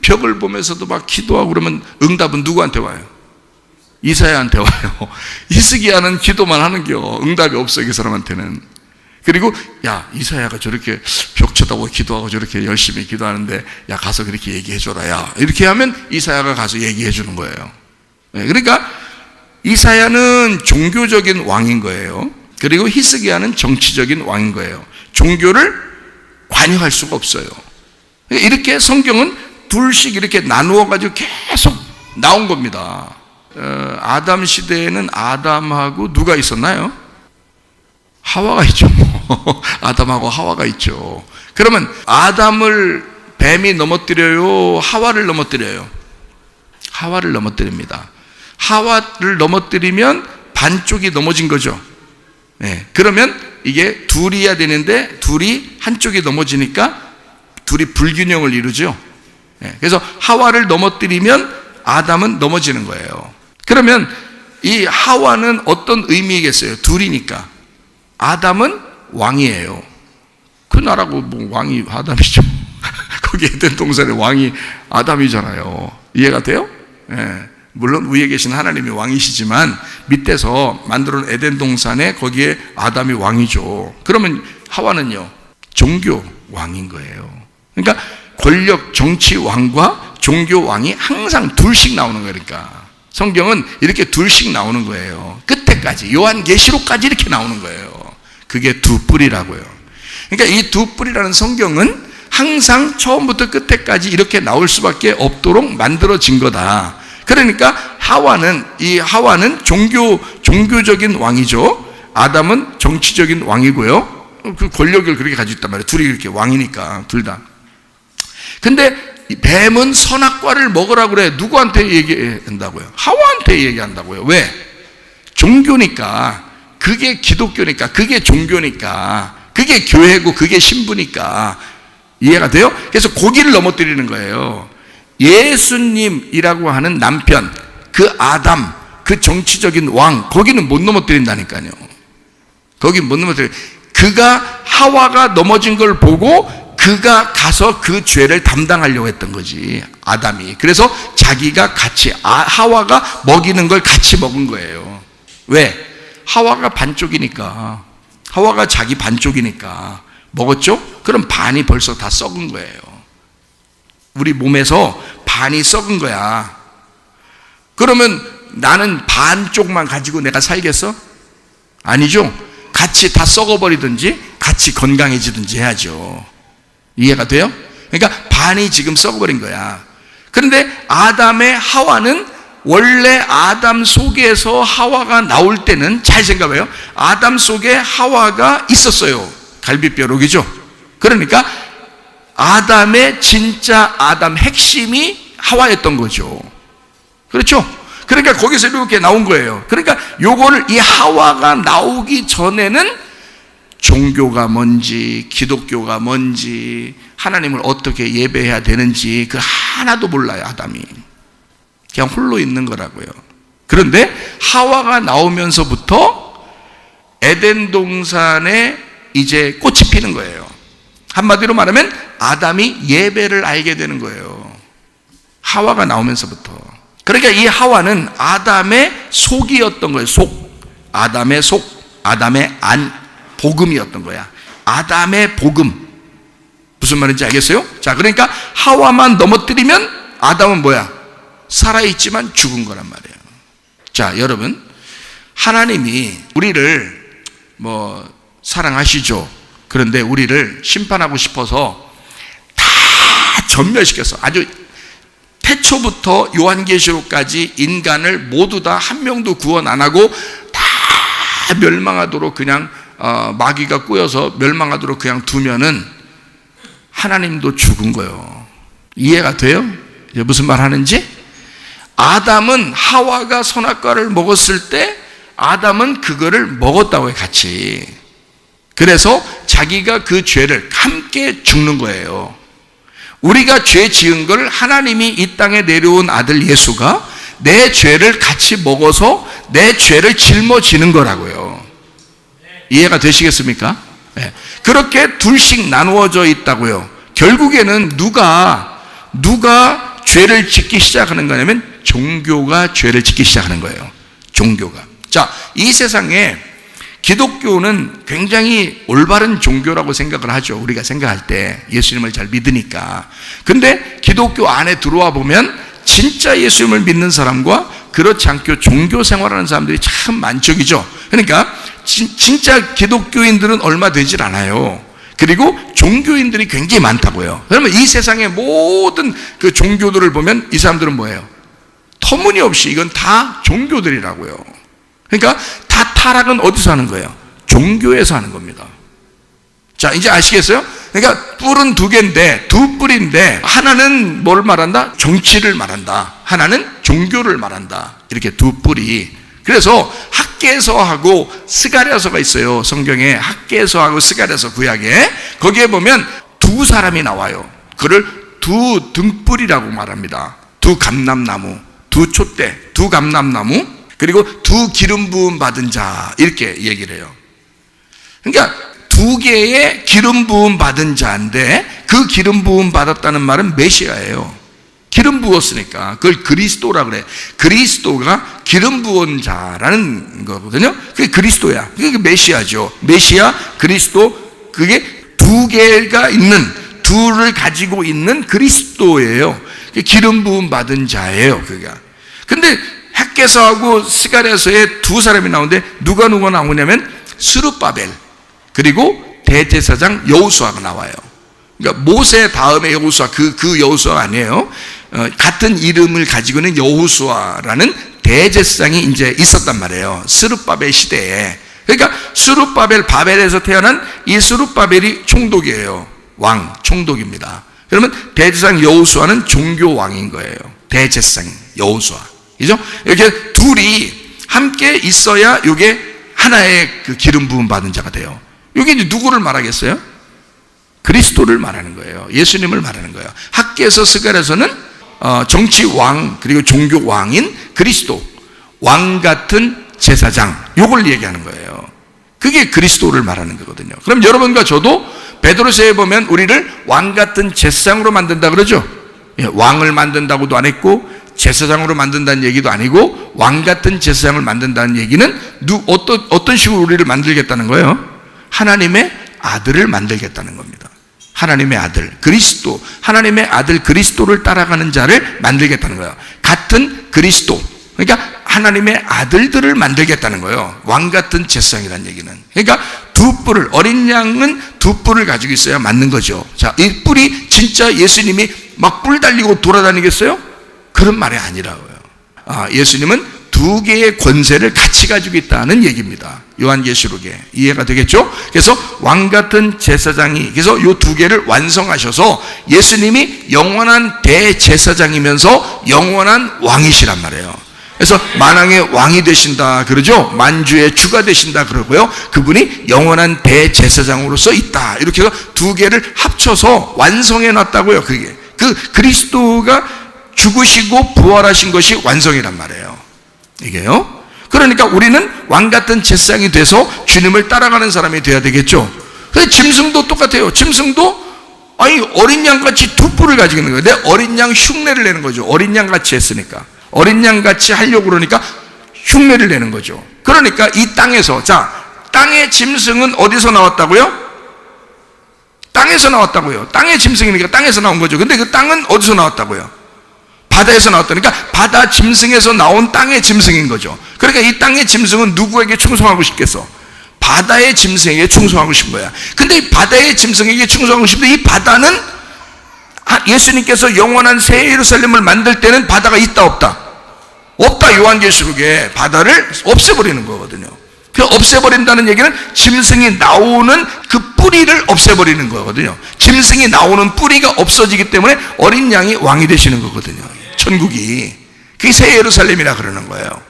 벽을 보면서도 막 기도하고 그러면 응답은 누구한테 와요? 이사야한테 와요. 히스기야는 기도만 하는겨. 응답이 없어 그 사람한테는. 그리고 야, 이사야가 저렇게 벽 쳐다보고 기도하고 저렇게 열심히 기도하는데 야, 가서 그렇게 얘기해줘라. 야, 이렇게 하면 이사야가 가서 얘기해주는 거예요. 그러니까 이사야는 종교적인 왕인 거예요. 그리고 히스기야는 정치적인 왕인 거예요. 종교를 관여할 수가 없어요. 이렇게 성경은 둘씩 이렇게 나누어 가지고 계속 나온 겁니다. 아담 시대에는 아담하고 누가 있었나요? 하와가 있죠. 아담하고 하와가 있죠. 그러면 아담을 뱀이 넘어뜨려요? 하와를 넘어뜨려요? 하와를 넘어뜨립니다. 하와를 넘어뜨리면 반쪽이 넘어진 거죠. 네, 그러면 이게 둘이야 되는데 둘이 한쪽이 넘어지니까 둘이 불균형을 이루죠. 네, 그래서 하와를 넘어뜨리면 아담은 넘어지는 거예요. 그러면 이 하와는 어떤 의미겠어요? 둘이니까. 아담은 왕이에요. 그 나라고 뭐 왕이 아담이죠. 거기 에덴 동산의 왕이 아담이잖아요. 이해가 돼요? 네. 물론 위에 계신 하나님이 왕이시지만 밑에서 만들어놓은 에덴 동산에 거기에 아담이 왕이죠. 그러면 하와는요, 종교 왕인 거예요. 그러니까 권력 정치 왕과 종교 왕이 항상 둘씩 나오는 거니까 성경은 이렇게 둘씩 나오는 거예요. 끝에까지 요한계시록까지 이렇게 나오는 거예요. 그게 두 뿔이라고요. 그러니까 이 두 뿔이라는 성경은 항상 처음부터 끝에까지 이렇게 나올 수밖에 없도록 만들어진 거다. 그러니까 하와는 종교적인 왕이죠. 아담은 정치적인 왕이고요. 그 권력을 그렇게 가지고 있단 말이에요. 둘이 이렇게 왕이니까 둘 다. 근데 뱀은 선악과를 먹으라고 그래. 누구한테 얘기한다고요? 하와한테 얘기한다고요. 왜? 종교니까. 그게 기독교니까. 그게 종교니까. 그게 교회고 그게 신부니까. 이해가 돼요? 그래서 고기를 넘어뜨리는 거예요. 예수님이라고 하는 남편, 그 아담, 그 정치적인 왕, 거기는 못 넘어뜨린다니까요. 거긴 못 넘어뜨려. 그가 하와가 넘어진 걸 보고 그가 가서 그 죄를 담당하려고 했던 거지, 아담이. 그래서 자기가 같이, 하와가 먹이는 걸 같이 먹은 거예요. 왜? 하와가 반쪽이니까, 하와가 자기 반쪽이니까 먹었죠? 그럼 반이 벌써 다 썩은 거예요. 우리 몸에서 반이 썩은 거야. 그러면 나는 반쪽만 가지고 내가 살겠어? 아니죠. 같이 다 썩어버리든지 같이 건강해지든지 해야죠. 이해가 돼요? 그러니까 반이 지금 썩어버린 거야. 그런데 아담의 하와는 원래 아담 속에서 하와가 나올 때는, 잘 생각해요. 아담 속에 하와가 있었어요. 갈비뼈록이죠. 그러니까 아담의 진짜 아담 핵심이 하와였던 거죠. 그렇죠? 그러니까 거기서 이렇게 나온 거예요. 그러니까 요거를, 이 하와가 나오기 전에는 종교가 뭔지, 기독교가 뭔지, 하나님을 어떻게 예배해야 되는지 그 하나도 몰라요, 아담이. 그냥 홀로 있는 거라고요. 그런데 하와가 나오면서부터 에덴 동산에 이제 꽃이 피는 거예요. 한마디로 말하면 아담이 예배를 알게 되는 거예요. 하와가 나오면서부터. 그러니까 이 하와는 아담의 속이었던 거예요. 속. 아담의 속. 아담의 안. 복음이었던 거야. 아담의 복음. 무슨 말인지 알겠어요? 자, 그러니까 하와만 넘어뜨리면 아담은 뭐야? 살아있지만 죽은 거란 말이에요. 자, 여러분, 하나님이 우리를 사랑하시죠. 그런데 우리를 심판하고 싶어서 다 전멸시켰어. 아주 태초부터 요한계시록까지 인간을 모두 다 한 명도 구원 안 하고 다 멸망하도록 그냥 마귀가 꾸여서 멸망하도록 그냥 두면은 하나님도 죽은 거예요. 이해가 돼요? 무슨 말 하는지? 아담은 하와가 선악과를 먹었을 때 아담은 그거를 먹었다고 해, 같이. 그래서 자기가 그 죄를 함께 죽는 거예요. 우리가 죄 지은 걸 하나님이 이 땅에 내려온 아들 예수가 내 죄를 같이 먹어서 내 죄를 짊어지는 거라고요. 이해가 되시겠습니까? 네. 그렇게 둘씩 나누어져 있다고요. 결국에는 누가 죄를 짓기 시작하는 거냐면 종교가 죄를 짓기 시작하는 거예요. 종교가. 자, 이 세상에 기독교는 굉장히 올바른 종교라고 생각을 하죠. 우리가 생각할 때 예수님을 잘 믿으니까. 근데 기독교 안에 들어와 보면 진짜 예수님을 믿는 사람과 그렇지 않게 종교 생활하는 사람들이 참 많죠기죠. 그러니까 진짜 기독교인들은 얼마 되질 않아요. 그리고 종교인들이 굉장히 많다고요. 그러면 이 세상의 모든 그 종교들을 보면 이 사람들은 뭐예요? 터무니없이 이건 다 종교들이라고요. 그러니까 다 타락은 어디서 하는 거예요? 종교에서 하는 겁니다. 자, 이제 아시겠어요? 그러니까 뿔은 두 개인데, 두 뿔인데, 하나는 뭘 말한다? 정치를 말한다. 하나는 종교를 말한다. 이렇게 두 뿔이. 그래서 학개서하고 스가랴서가 있어요. 성경에 학개서하고 스가랴서 구약에. 거기에 보면 두 사람이 나와요. 그를 두 등불이라고 말합니다. 두 감람나무, 두 촛대, 두 감람나무, 그리고 두 기름 부음 받은 자, 이렇게 얘기를 해요. 그러니까 두 개의 기름 부음 받은 자인데 그 기름 부음 받았다는 말은 메시아예요. 기름 부었으니까 그걸 그리스도라 그래. 그리스도가 기름 부은 자라는 거거든요. 그게 그리스도야. 그게 메시아죠. 메시아, 그리스도, 그게 두 개가 있는, 둘을 가지고 있는 그리스도예요. 기름 부음 받은 자예요, 그게. 근데 학개서하고 스가랴서에 두 사람이 나오는데 누가 나오냐면 스룹바벨 그리고 대제사장 여호수아가 나와요. 그러니까 모세 다음에 여호수아, 그 여호수아가 아니에요. 같은 이름을 가지고 있는 여호수아라는 대제사장이 이제 있었단 말이에요. 스룹바벨 시대에. 그러니까 스룹바벨, 바벨에서 태어난 이 스룹바벨이 총독이에요. 왕, 총독입니다. 그러면 대제사장 여호수아는 종교 왕인 거예요. 대제사장 여호수아. 그죠? 이렇게 둘이 함께 있어야 이게 하나의 그 기름 부음 받은 자가 돼요. 이게 이제 누구를 말하겠어요? 그리스도를 말하는 거예요. 예수님을 말하는 거예요. 학계에서 스갈에서는 정치 왕 그리고 종교 왕인 그리스도, 왕 같은 제사장, 요걸 얘기하는 거예요. 그게 그리스도를 말하는 거거든요. 그럼 여러분과 저도 베드로서에 보면 우리를 왕 같은 제사장으로 만든다 그러죠. 왕을 만든다고도 안 했고 제사장으로 만든다는 얘기도 아니고 왕 같은 제사장을 만든다는 얘기는 어떤 식으로 우리를 만들겠다는 거예요? 하나님의 아들을 만들겠다는 겁니다. 하나님의 아들 그리스도, 하나님의 아들 그리스도를 따라가는 자를 만들겠다는 거예요. 같은 그리스도, 그러니까 하나님의 아들들을 만들겠다는 거예요. 왕 같은 제사장이라는 얘기는. 그러니까 두 뿔을, 어린 양은 두 뿔을 가지고 있어야 맞는 거죠. 자, 이 뿔이 진짜 예수님이 막 뿔 달리고 돌아다니겠어요? 그런 말이 아니라고요. 예수님은 두 개의 권세를 같이 가지고 있다는 얘기입니다. 요한계시록에. 이해가 되겠죠? 그래서 왕 같은 제사장이, 그래서 이 두 개를 완성하셔서 예수님이 영원한 대제사장이면서 영원한 왕이시란 말이에요. 그래서 만왕의 왕이 되신다 그러죠. 만주의 주가 되신다 그러고요. 그분이 영원한 대제사장으로서 있다. 이렇게 해서 두 개를 합쳐서 완성해 놨다고요. 그게 그 그리스도가 죽으시고 부활하신 것이 완성이란 말이에요. 이게요. 그러니까 우리는 왕 같은 제사장이 돼서 주님을 따라가는 사람이 돼야 되겠죠. 그래서 짐승도 똑같아요. 짐승도 어린 양같이 두 뿔을 가지고 있는 거예요. 내 어린 양 흉내를 내는 거죠. 어린 양같이 했으니까. 어린 양같이 하려고 그러니까 흉내를 내는 거죠. 그러니까 이 땅에서, 자, 땅의 짐승은 어디서 나왔다고요? 땅에서 나왔다고요. 땅의 짐승이니까 땅에서 나온 거죠. 근데 그 땅은 어디서 나왔다고요? 바다에서 나왔다니까 바다 짐승에서 나온 땅의 짐승인 거죠. 그러니까 이 땅의 짐승은 누구에게 충성하고 싶겠어? 바다의 짐승에게 충성하고 싶은 거야. 근데 이 바다의 짐승에게 충성하고 싶은데 이 바다는 예수님께서 영원한 새 예루살렘을 만들 때는 바다가 있다 없다? 없다. 요한계시록에 바다를 없애버리는 거거든요. 그 없애버린다는 얘기는 짐승이 나오는 그 뿌리를 없애버리는 거거든요. 짐승이 나오는 뿌리가 없어지기 때문에 어린 양이 왕이 되시는 거거든요. 천국이. 그게 새 예루살렘이라 그러는 거예요.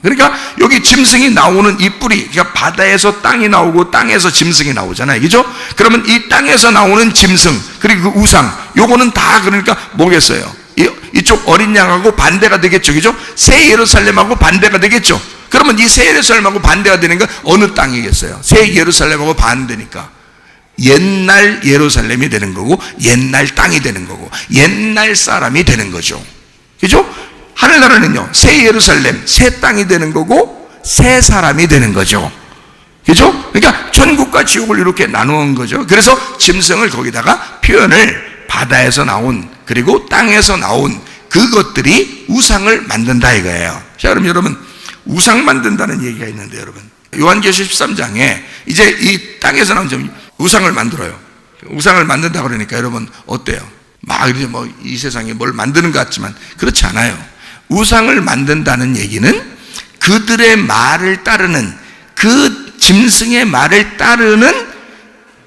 그러니까 여기 짐승이 나오는 이 뿌리, 그러니까 바다에서 땅이 나오고 땅에서 짐승이 나오잖아요. 그죠? 그러면 이 땅에서 나오는 짐승, 그리고 그 우상, 요거는 다 그러니까 뭐겠어요? 이쪽 어린 양하고 반대가 되겠죠. 그죠? 새 예루살렘하고 반대가 되겠죠. 그러면 이 새 예루살렘하고 반대가 되는 건 어느 땅이겠어요? 새 예루살렘하고 반대니까 옛날 예루살렘이 되는 거고 옛날 땅이 되는 거고 옛날 사람이 되는 거죠. 그죠? 하늘나라는요, 새 예루살렘, 새 땅이 되는 거고 새 사람이 되는 거죠. 그죠? 그러니까 천국과 지옥을 이렇게 나누는 거죠. 그래서 짐승을 거기다가 표현을 바다에서 나온 그리고 땅에서 나온 그것들이 우상을 만든다 이거예요. 자, 그럼 여러분, 우상 만든다는 얘기가 있는데 여러분, 요한계시록 13장에 이제 이 땅에서 나온 우상을 만들어요. 우상을 만든다 그러니까 여러분 어때요? 막 이제 뭐 이 세상에 뭘 만드는 것 같지만 그렇지 않아요. 우상을 만든다는 얘기는 그들의 말을 따르는, 그 짐승의 말을 따르는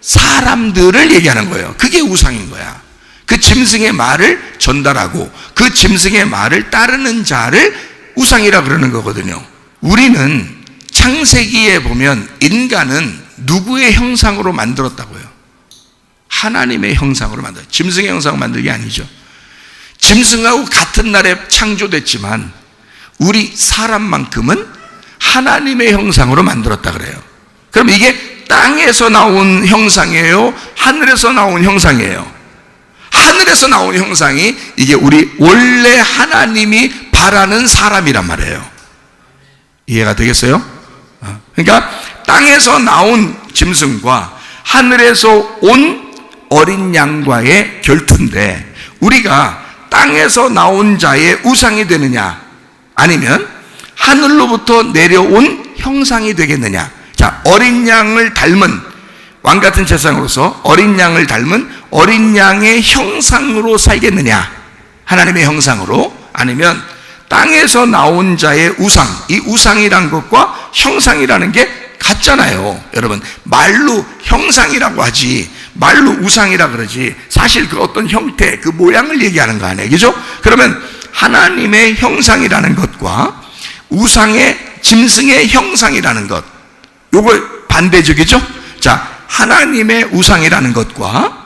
사람들을 얘기하는 거예요. 그게 우상인 거야. 그 짐승의 말을 전달하고 그 짐승의 말을 따르는 자를 우상이라 그러는 거거든요. 우리는 창세기에 보면 인간은 누구의 형상으로 만들었다고요? 하나님의 형상으로 만들어요. 짐승의 형상으로 만든 게 아니죠. 짐승하고 같은 날에 창조됐지만 우리 사람만큼은 하나님의 형상으로 만들었다 그래요. 그럼 이게 땅에서 나온 형상이에요? 하늘에서 나온 형상이에요? 하늘에서 나온 형상이 이게 우리 원래 하나님이 바라는 사람이란 말이에요. 이해가 되겠어요? 그러니까 땅에서 나온 짐승과 하늘에서 온 어린 양과의 결투인데 우리가 땅에서 나온 자의 우상이 되느냐 아니면 하늘로부터 내려온 형상이 되겠느냐. 자, 어린 양을 닮은 왕 같은 제사장으로서 어린 양을 닮은 어린 양의 형상으로 살겠느냐, 하나님의 형상으로, 아니면 땅에서 나온 자의 우상, 이 우상이란 것과 형상이라는 게 같잖아요. 여러분, 말로 형상이라고 하지 말로 우상이라 그러지 사실 그 어떤 형태, 그 모양을 얘기하는 거 아니에요. 그죠? 그러면 하나님의 형상이라는 것과 우상의 짐승의 형상이라는 것, 요거 반대적이죠? 자, 하나님의 우상이라는 것과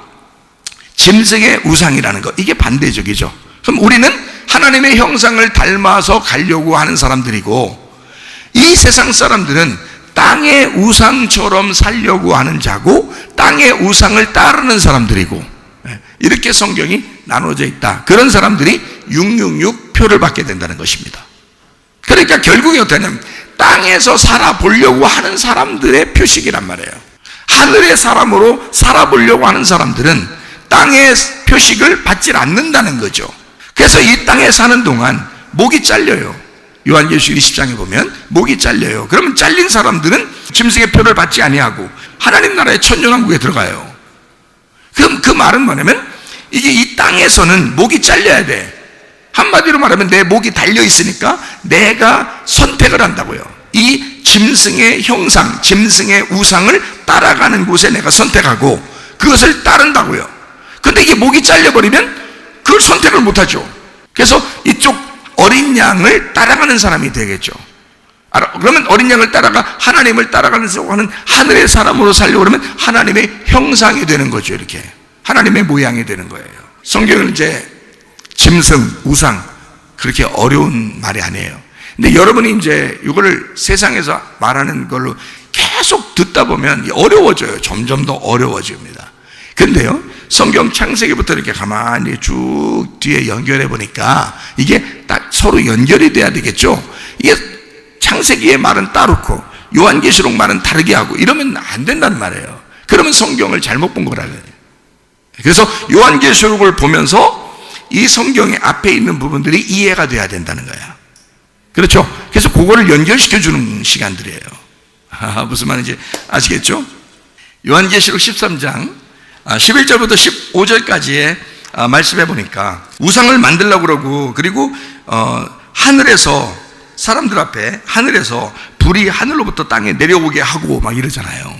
짐승의 우상이라는 것, 이게 반대적이죠. 그럼 우리는 하나님의 형상을 닮아서 가려고 하는 사람들이고, 이 세상 사람들은 땅의 우상처럼 살려고 하는 자고 땅의 우상을 따르는 사람들이고, 이렇게 성경이 나눠져 있다. 그런 사람들이 666 표를 받게 된다는 것입니다. 그러니까 결국에 어떻게 하냐면 땅에서 살아보려고 하는 사람들의 표식이란 말이에요. 하늘의 사람으로 살아보려고 하는 사람들은 땅의 표식을 받지 않는다는 거죠. 그래서 이 땅에 사는 동안 목이 잘려요. 요한계시록 20장에 보면 목이 잘려요. 그러면 잘린 사람들은 짐승의 표를 받지 아니하고 하나님 나라의 천년왕국에 들어가요. 그럼 그 말은 뭐냐면 이게 이 땅에서는 목이 잘려야 돼. 한마디로 말하면 내 목이 달려 있으니까 내가 선택을 한다고요. 이 짐승의 형상, 짐승의 우상을 따라가는 곳에 내가 선택하고 그것을 따른다고요. 근데 이게 목이 잘려버리면 그걸 선택을 못하죠. 그래서 이쪽 어린 양을 따라가는 사람이 되겠죠. 그러면 어린 양을 따라가 하나님을 따라가는 하늘의 사람으로 살려고 그러면 하나님의 형상이 되는 거죠. 이렇게 하나님의 모양이 되는 거예요. 성경은 이제 짐승, 우상, 그렇게 어려운 말이 아니에요. 근데 여러분이 이제 이거를 세상에서 말하는 걸로 계속 듣다 보면 어려워져요. 점점 더 어려워집니다. 근데요, 성경 창세기부터 이렇게 가만히 쭉 뒤에 연결해 보니까 이게 딱 서로 연결이 돼야 되겠죠. 이게 창세기의 말은 따르고 요한계시록 말은 다르게 하고 이러면 안 된다는 말이에요. 그러면 성경을 잘못 본 거라고요. 그래서 요한계시록을 보면서 이 성경의 앞에 있는 부분들이 이해가 돼야 된다는 거야. 그렇죠? 그래서 그거를 연결시켜주는 시간들이에요. 무슨 말인지 아시겠죠? 요한계시록 13장 11절부터 15절까지의 말씀해 보니까 우상을 만들려고 그러고, 그리고 하늘에서 사람들 앞에 하늘에서 불이 하늘로부터 땅에 내려오게 하고 막 이러잖아요.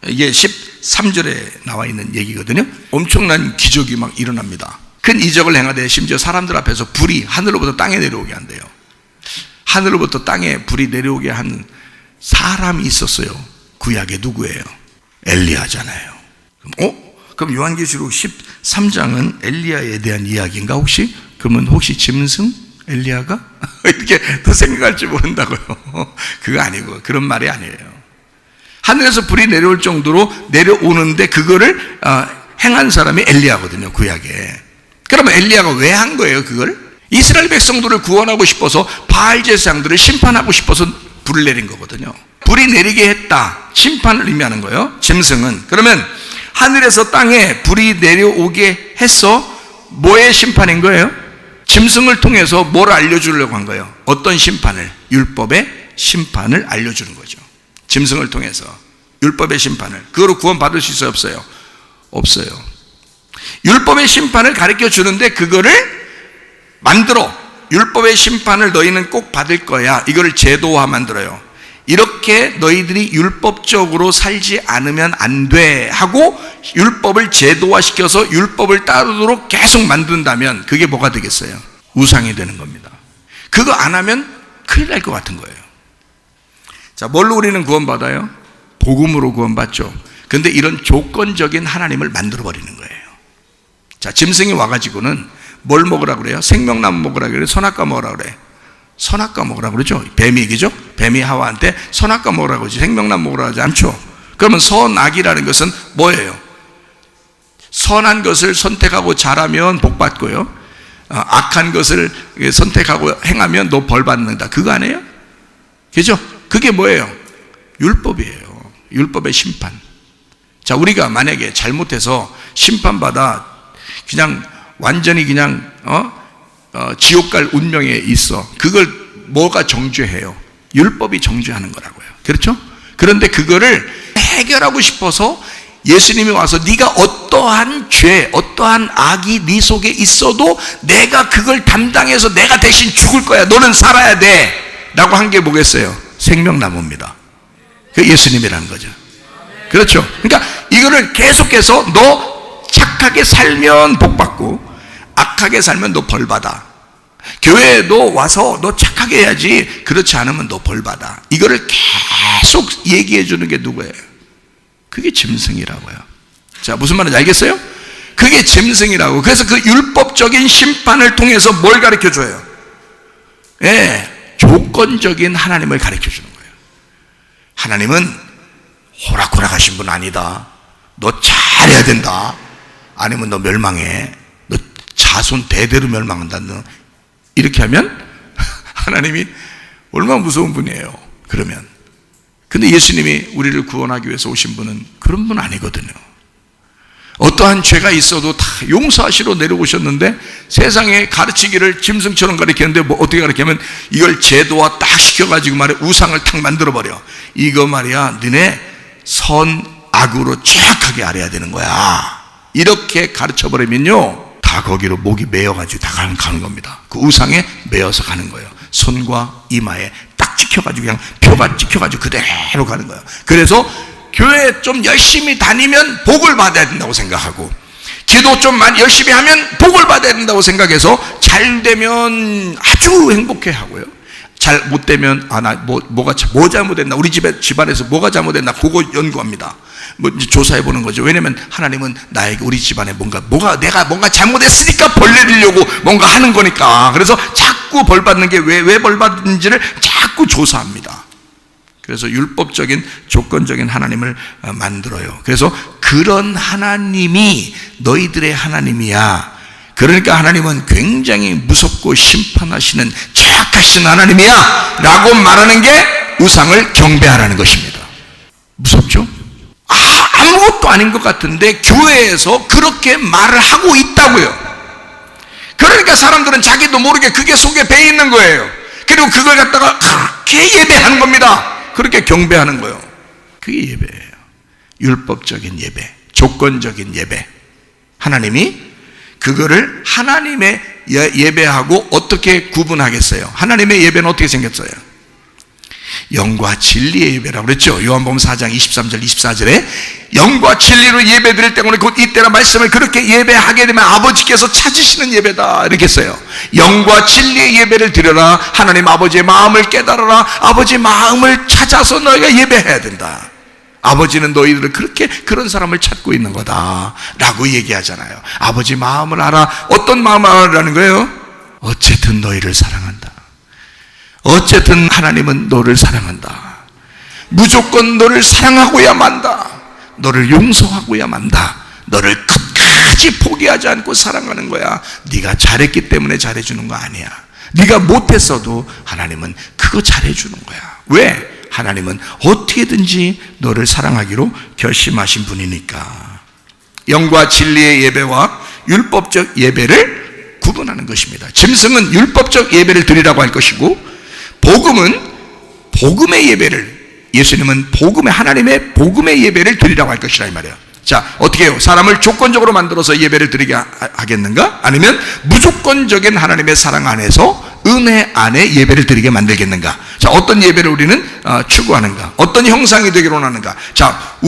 이게 13절에 나와 있는 얘기거든요. 엄청난 기적이 막 일어납니다. 큰 이적을 행하되 심지어 사람들 앞에서 불이 하늘로부터 땅에 내려오게 한대요. 하늘로부터 땅에 불이 내려오게 한 사람이 있었어요. 구약에 누구예요? 엘리야잖아요. 그럼 요한계시록 13장은 엘리야에 대한 이야기인가 혹시? 그러면 혹시 짐승? 엘리야가? 이렇게 더 생각할지 모른다고요. 그거 아니고, 그런 말이 아니에요. 하늘에서 불이 내려올 정도로 내려오는데 그거를 행한 사람이 엘리야거든요, 구약에. 그러면 엘리야가 왜 한 거예요, 그걸? 이스라엘 백성들을 구원하고 싶어서 바알 제사장들을 심판하고 싶어서 불을 내린 거거든요. 불이 내리게 했다, 심판을 의미하는 거예요, 짐승은. 그러면 하늘에서 땅에 불이 내려오게 해서 뭐의 심판인 거예요? 짐승을 통해서 뭘 알려주려고 한 거예요? 어떤 심판을? 율법의 심판을 알려주는 거죠. 짐승을 통해서 율법의 심판을. 그거로 구원받을 수 있어요, 없어요? 없어요. 율법의 심판을 가르쳐 주는데 그거를 만들어, 율법의 심판을 너희는 꼭 받을 거야, 이거를 제도화 만들어요. 이렇게 너희들이 율법적으로 살지 않으면 안 돼 하고 율법을 제도화시켜서 율법을 따르도록 계속 만든다면 그게 뭐가 되겠어요? 우상이 되는 겁니다. 그거 안 하면 큰일 날 것 같은 거예요. 자, 뭘로 우리는 구원받아요? 복음으로 구원받죠. 근데 이런 조건적인 하나님을 만들어버리는 거예요. 자, 짐승이 와가지고는 뭘 먹으라고 그래요? 생명나무 먹으라고 그래요? 선악과 먹으라고 그래요? 선악과 먹으라고 그러죠. 뱀이 얘기죠. 뱀이 하와한테 선악과 먹으라고 하지 선명나무 먹으라고 하지 않죠. 그러면 선악이라는 것은 뭐예요? 선한 것을 선택하고 잘하면 복 받고요, 악한 것을 선택하고 행하면 너 벌 받는다, 그거 아니에요? 그죠? 그게 뭐예요? 율법이에요. 율법의 심판. 자, 우리가 만약에 잘못해서 심판받아 그냥 완전히 그냥 지옥 갈 운명에 있어. 그걸 뭐가 정죄해요? 율법이 정죄하는 거라고요. 그렇죠? 그런데 그거를 해결하고 싶어서 예수님이 와서 네가 어떠한 죄, 어떠한 악이 네 속에 있어도 내가 그걸 담당해서 내가 대신 죽을 거야, 너는 살아야 돼 라고 한 게 뭐겠어요? 생명나무입니다. 그 예수님이라는 거죠. 그렇죠? 그러니까 이거를 계속해서 너 착하게 살면 복 받고 악하게 살면 너 벌 받아. 교회에도 와서 너 착하게 해야지, 그렇지 않으면 너 벌 받아. 이거를 계속 얘기해 주는 게 누구예요? 그게 짐승이라고요. 자, 무슨 말인지 알겠어요? 그게 짐승이라고. 그래서 그 율법적인 심판을 통해서 뭘 가르쳐줘요? 예, 조건적인 하나님을 가르쳐주는 거예요. 하나님은 호락호락하신 분 아니다. 너 잘해야 된다. 아니면 너 멸망해. 너 자손 대대로 멸망한다. 너 이렇게 하면 하나님이 얼마나 무서운 분이에요. 그러면. 근데 예수님이 우리를 구원하기 위해서 오신 분은 그런 분 아니거든요. 어떠한 죄가 있어도 다 용서하시러 내려오셨는데 세상에 가르치기를 짐승처럼 가르치는데 뭐 어떻게 가르치냐면 이걸 제도화 딱 시켜가지고 말이야 우상을 탁 만들어버려. 이거 말이야 너네 선 악으로 정확하게 알아야 되는 거야. 이렇게 가르쳐버리면요 다 거기로 목이 매여가지고 다 가는 겁니다. 그 우상에 매여서 가는 거예요. 손과 이마에 딱 찍혀가지고 그냥 표가 찍혀가지고 그대로 가는 거예요. 그래서 교회 좀 열심히 다니면 복을 받아야 된다고 생각하고 기도 좀 열심히 하면 복을 받아야 된다고 생각해서 잘 되면 아주 행복해 하고요. 잘 못 되면 뭐 잘못됐나 우리 집안에서 뭐가 잘못됐나 그거 연구합니다. 뭐 이제 조사해 보는 거죠. 왜냐면 하나님은 나에게 우리 집안에 내가 뭔가 잘못했으니까 벌 내리려고 뭔가 하는 거니까. 그래서 자꾸 벌 받는 게 왜 벌 받는지를 자꾸 조사합니다. 그래서 율법적인 조건적인 하나님을 만들어요. 그래서 그런 하나님이 너희들의 하나님이야. 그러니까 하나님은 굉장히 무섭고 심판하시는 정확하신 하나님이야 라고 말하는 게 우상을 경배하라는 것입니다. 무섭죠? 아무것도 아닌 것 같은데 교회에서 그렇게 말을 하고 있다고요. 그러니까 사람들은 자기도 모르게 그게 속에 배 있는 거예요. 그리고 그걸 갖다가 그렇게 예배하는 겁니다. 그렇게 경배하는 거예요. 그게 예배예요. 율법적인 예배, 조건적인 예배. 하나님이 그거를 하나님의 예배하고 어떻게 구분하겠어요? 하나님의 예배는 어떻게 생겼어요? 영과 진리의 예배라고 그랬죠. 요한복음 4장 23절 24절에 영과 진리로 예배 드릴 때문에 곧 이때나 말씀을 그렇게 예배하게 되면 아버지께서 찾으시는 예배다 이렇게 했어요. 영과 진리의 예배를 드려라. 하나님 아버지의 마음을 깨달아라. 아버지의 마음을 찾아서 너희가 예배해야 된다. 아버지는 너희들을 그런 사람을 찾고 있는 거다 라고 얘기하잖아요. 아버지 마음을 알아. 어떤 마음을 알아라는 거예요? 어쨌든 너희를 사랑한다. 어쨌든 하나님은 너를 사랑한다. 무조건 너를 사랑하고야 만다. 너를 용서하고야 만다. 너를 끝까지 포기하지 않고 사랑하는 거야. 네가 잘했기 때문에 잘해주는 거 아니야. 네가 못했어도 하나님은 그거 잘해주는 거야. 왜? 하나님은 어떻게든지 너를 사랑하기로 결심하신 분이니까. 영과 진리의 예배와 율법적 예배를 구분하는 것입니다. 짐승은 율법적 예배를 드리라고 할 것이고 복음은 복음의 예배를, 예수님은 하나님의 복음의 예배를 드리라고 할 것이라 이 말이에요. 자, 어떻게 해요? 사람을 조건적으로 만들어서 예배를 드리게 하겠는가? 아니면 무조건적인 하나님의 사랑 안에서 은혜 안에 예배를 드리게 만들겠는가? 자, 어떤 예배를 우리는 추구하는가? 어떤 형상이 되기로 하는가? 자,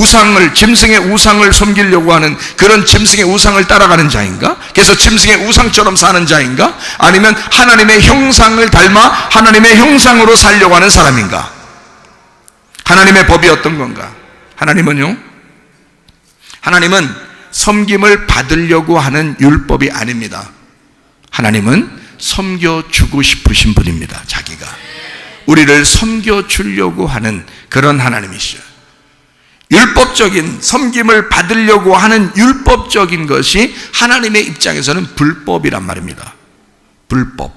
짐승의 우상을 섬기려고 하는 그런 짐승의 우상을 따라가는 자인가? 그래서 짐승의 우상처럼 사는 자인가? 아니면 하나님의 형상을 닮아 하나님의 형상으로 살려고 하는 사람인가? 하나님의 법이 어떤 건가? 하나님은 섬김을 받으려고 하는 율법이 아닙니다. 하나님은 섬겨주고 싶으신 분입니다. 자기가 우리를 섬겨주려고 하는 그런 하나님이시죠. 율법적인 섬김을 받으려고 하는 율법적인 것이 하나님의 입장에서는 불법이란 말입니다. 불법.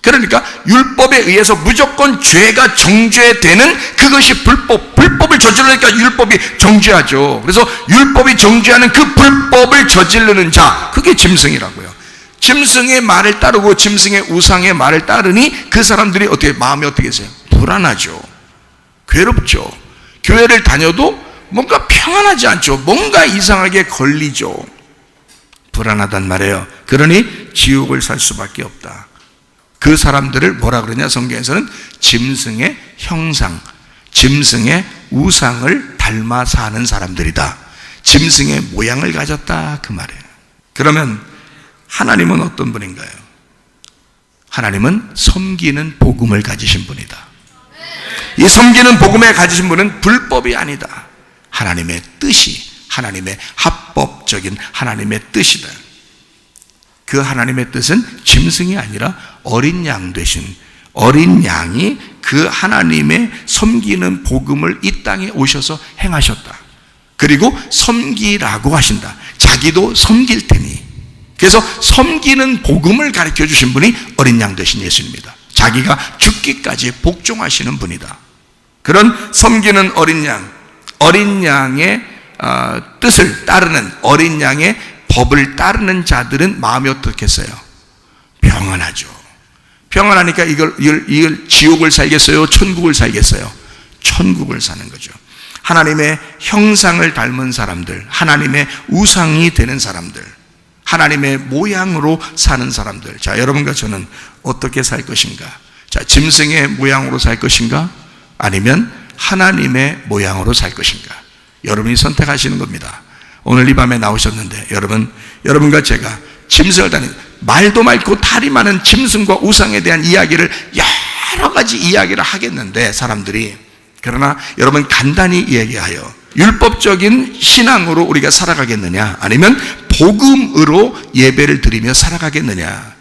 그러니까 율법에 의해서 무조건 죄가 정죄되는 그것이 불법을 저지르니까 율법이 정죄하죠. 그래서 율법이 정죄하는 그 불법을 저지르는 자, 그게 짐승이라고요. 짐승의 말을 따르고 짐승의 우상의 말을 따르니 그 사람들이 마음이 어떻게 되세요? 불안하죠. 괴롭죠. 교회를 다녀도 뭔가 평안하지 않죠. 뭔가 이상하게 걸리죠. 불안하단 말이에요. 그러니 지옥을 살 수밖에 없다. 그 사람들을 뭐라 그러냐? 성경에서는 짐승의 형상, 짐승의 우상을 닮아 사는 사람들이다. 짐승의 모양을 가졌다 그 말이에요. 그러면 하나님은 어떤 분인가요? 하나님은 섬기는 복음을 가지신 분이다. 이 섬기는 복음을 가지신 분은 불법이 아니다. 하나님의 뜻이, 하나님의 합법적인 하나님의 뜻이다. 그 하나님의 뜻은 짐승이 아니라 어린 양 되신 어린 양이 그 하나님의 섬기는 복음을 이 땅에 오셔서 행하셨다. 그리고 섬기라고 하신다. 자기도 섬길 테니. 그래서 섬기는 복음을 가르쳐 주신 분이 어린 양 되신 예수님입니다. 자기가 죽기까지 복종하시는 분이다. 그런 섬기는 어린 양의 뜻을 따르는, 어린 양의 법을 따르는 자들은 마음이 어떻겠어요? 평안하죠. 평안하니까 이걸 지옥을 살겠어요? 천국을 살겠어요? 천국을 사는 거죠. 하나님의 형상을 닮은 사람들, 하나님의 우상이 되는 사람들, 하나님의 모양으로 사는 사람들. 자, 여러분과 저는 어떻게 살 것인가? 자, 짐승의 모양으로 살 것인가? 아니면 하나님의 모양으로 살 것인가? 여러분이 선택하시는 겁니다. 오늘 이 밤에 나오셨는데 여러분과 제가 짐승을 다니는, 말도 많고 다리 많은 짐승과 우상에 대한 이야기를 여러 가지 이야기를 하겠는데 사람들이, 그러나 여러분 간단히 얘기하여 율법적인 신앙으로 우리가 살아가겠느냐, 아니면 복음으로 예배를 드리며 살아가겠느냐,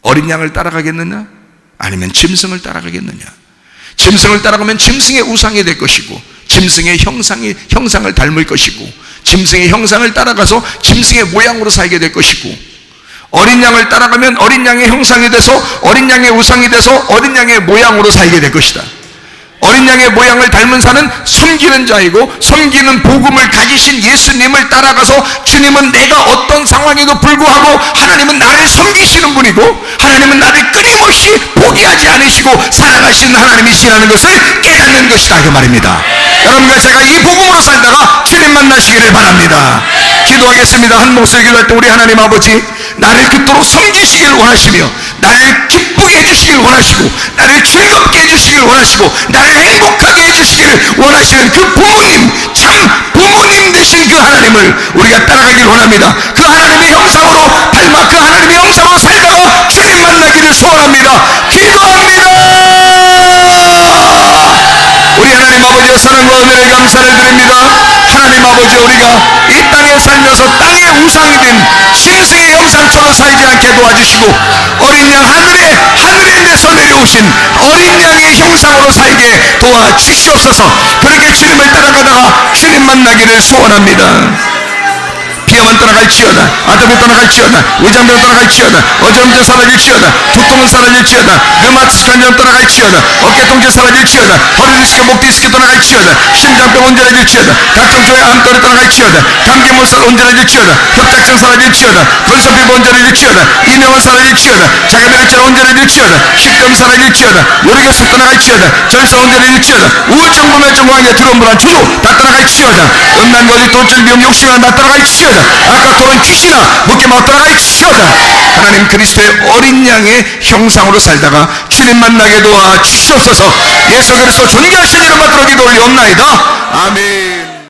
어린 양을 따라가겠느냐, 아니면 짐승을 따라가겠느냐. 짐승을 따라가면 짐승의 우상이 될 것이고, 짐승의 형상을 닮을 것이고, 짐승의 형상을 따라가서 짐승의 모양으로 살게 될 것이고, 어린 양을 따라가면 어린 양의 형상이 돼서 어린 양의 우상이 돼서 어린 양의 모양으로 살게 될 것이다. 어린 양의 모양을 닮은 자는 섬기는 자이고, 섬기는 복음을 가지신 예수님을 따라가서 주님은 내가 어떤 상황에도 불구하고 하나님은 나를 섬기시는 분이고 하나님은 나를 끊임없이 포기하지 않으시고 사랑하시는 하나님이시라는 것을 깨닫는 것이다, 그 말입니다. 여러분과 제가 이 복음으로 살다가 주님 만나시기를 바랍니다. 기도하겠습니다. 한 목소리 기도할 때 우리 하나님 아버지, 나를 그토록 섬기시길 원하시며 나를 기쁘게 해주시길 원하시고 나를 즐겁게 해주시길 원하시고 나를 행복하게 해주시길 원하시는 그 부모님, 참 부모님 되신 그 하나님을 우리가 따라가길 원합니다. 그 하나님의 형상으로 닮아 그 하나님의 형상으로 살다가 주님 만나기를 소원합니다. 기도합니다. 우리 하나님 아버지의 사랑과 은혜를 감사를 드립니다. 하나님 아버지, 우리가 이 땅에 살면서 땅의 우상이 된 짐승의 형상처럼 살지 않게 도와주시고 어린 양 하늘에 내서 내려오신 어린 양의 형상으로 살게 도와주시옵소서. 그렇게 주님을 따라가다가 주님 만나기를 소원합니다. 비염은 떠나갈지어다, 아담이 떠나갈지어다, 위장병 떠나갈지어다, 어지럼증 사라질지어다, 두통은 사라질지어다, 류마티스 관절 떠나갈지어다, 어깨통증 사라질지어다, 허리 디스크, 목 디스크 떠나갈지어다, 심장병 온전해질지어다, 각종 종의 암tor이 떠나갈지어다, 감기물살 온전해질지어다, 협착증 사라질지어다, 건선피부 온전해질지어다, 이명은 사라질지어다, 자가면역질 온전해질지어다, 식병 사라질지어다, 요리결석 떠나갈지어다, 절사 온전해질지어다, 우울증, 불면증, 광야, 두려움, 불안, 초조 다 떠나갈지어다, 음란, 거짓, 돈줄, 비움, 욕심은 다 떠나갈지어다, 아까 토론 귀신아 묶여 막 떠나갈지어다. 하나님 그리스도의 어린 양의 형상으로 살다가 주님 만나게 도와주시옵소서. 예수 그리스도 존귀하신 이름 받들어 기도 올리옵나이다. 아멘.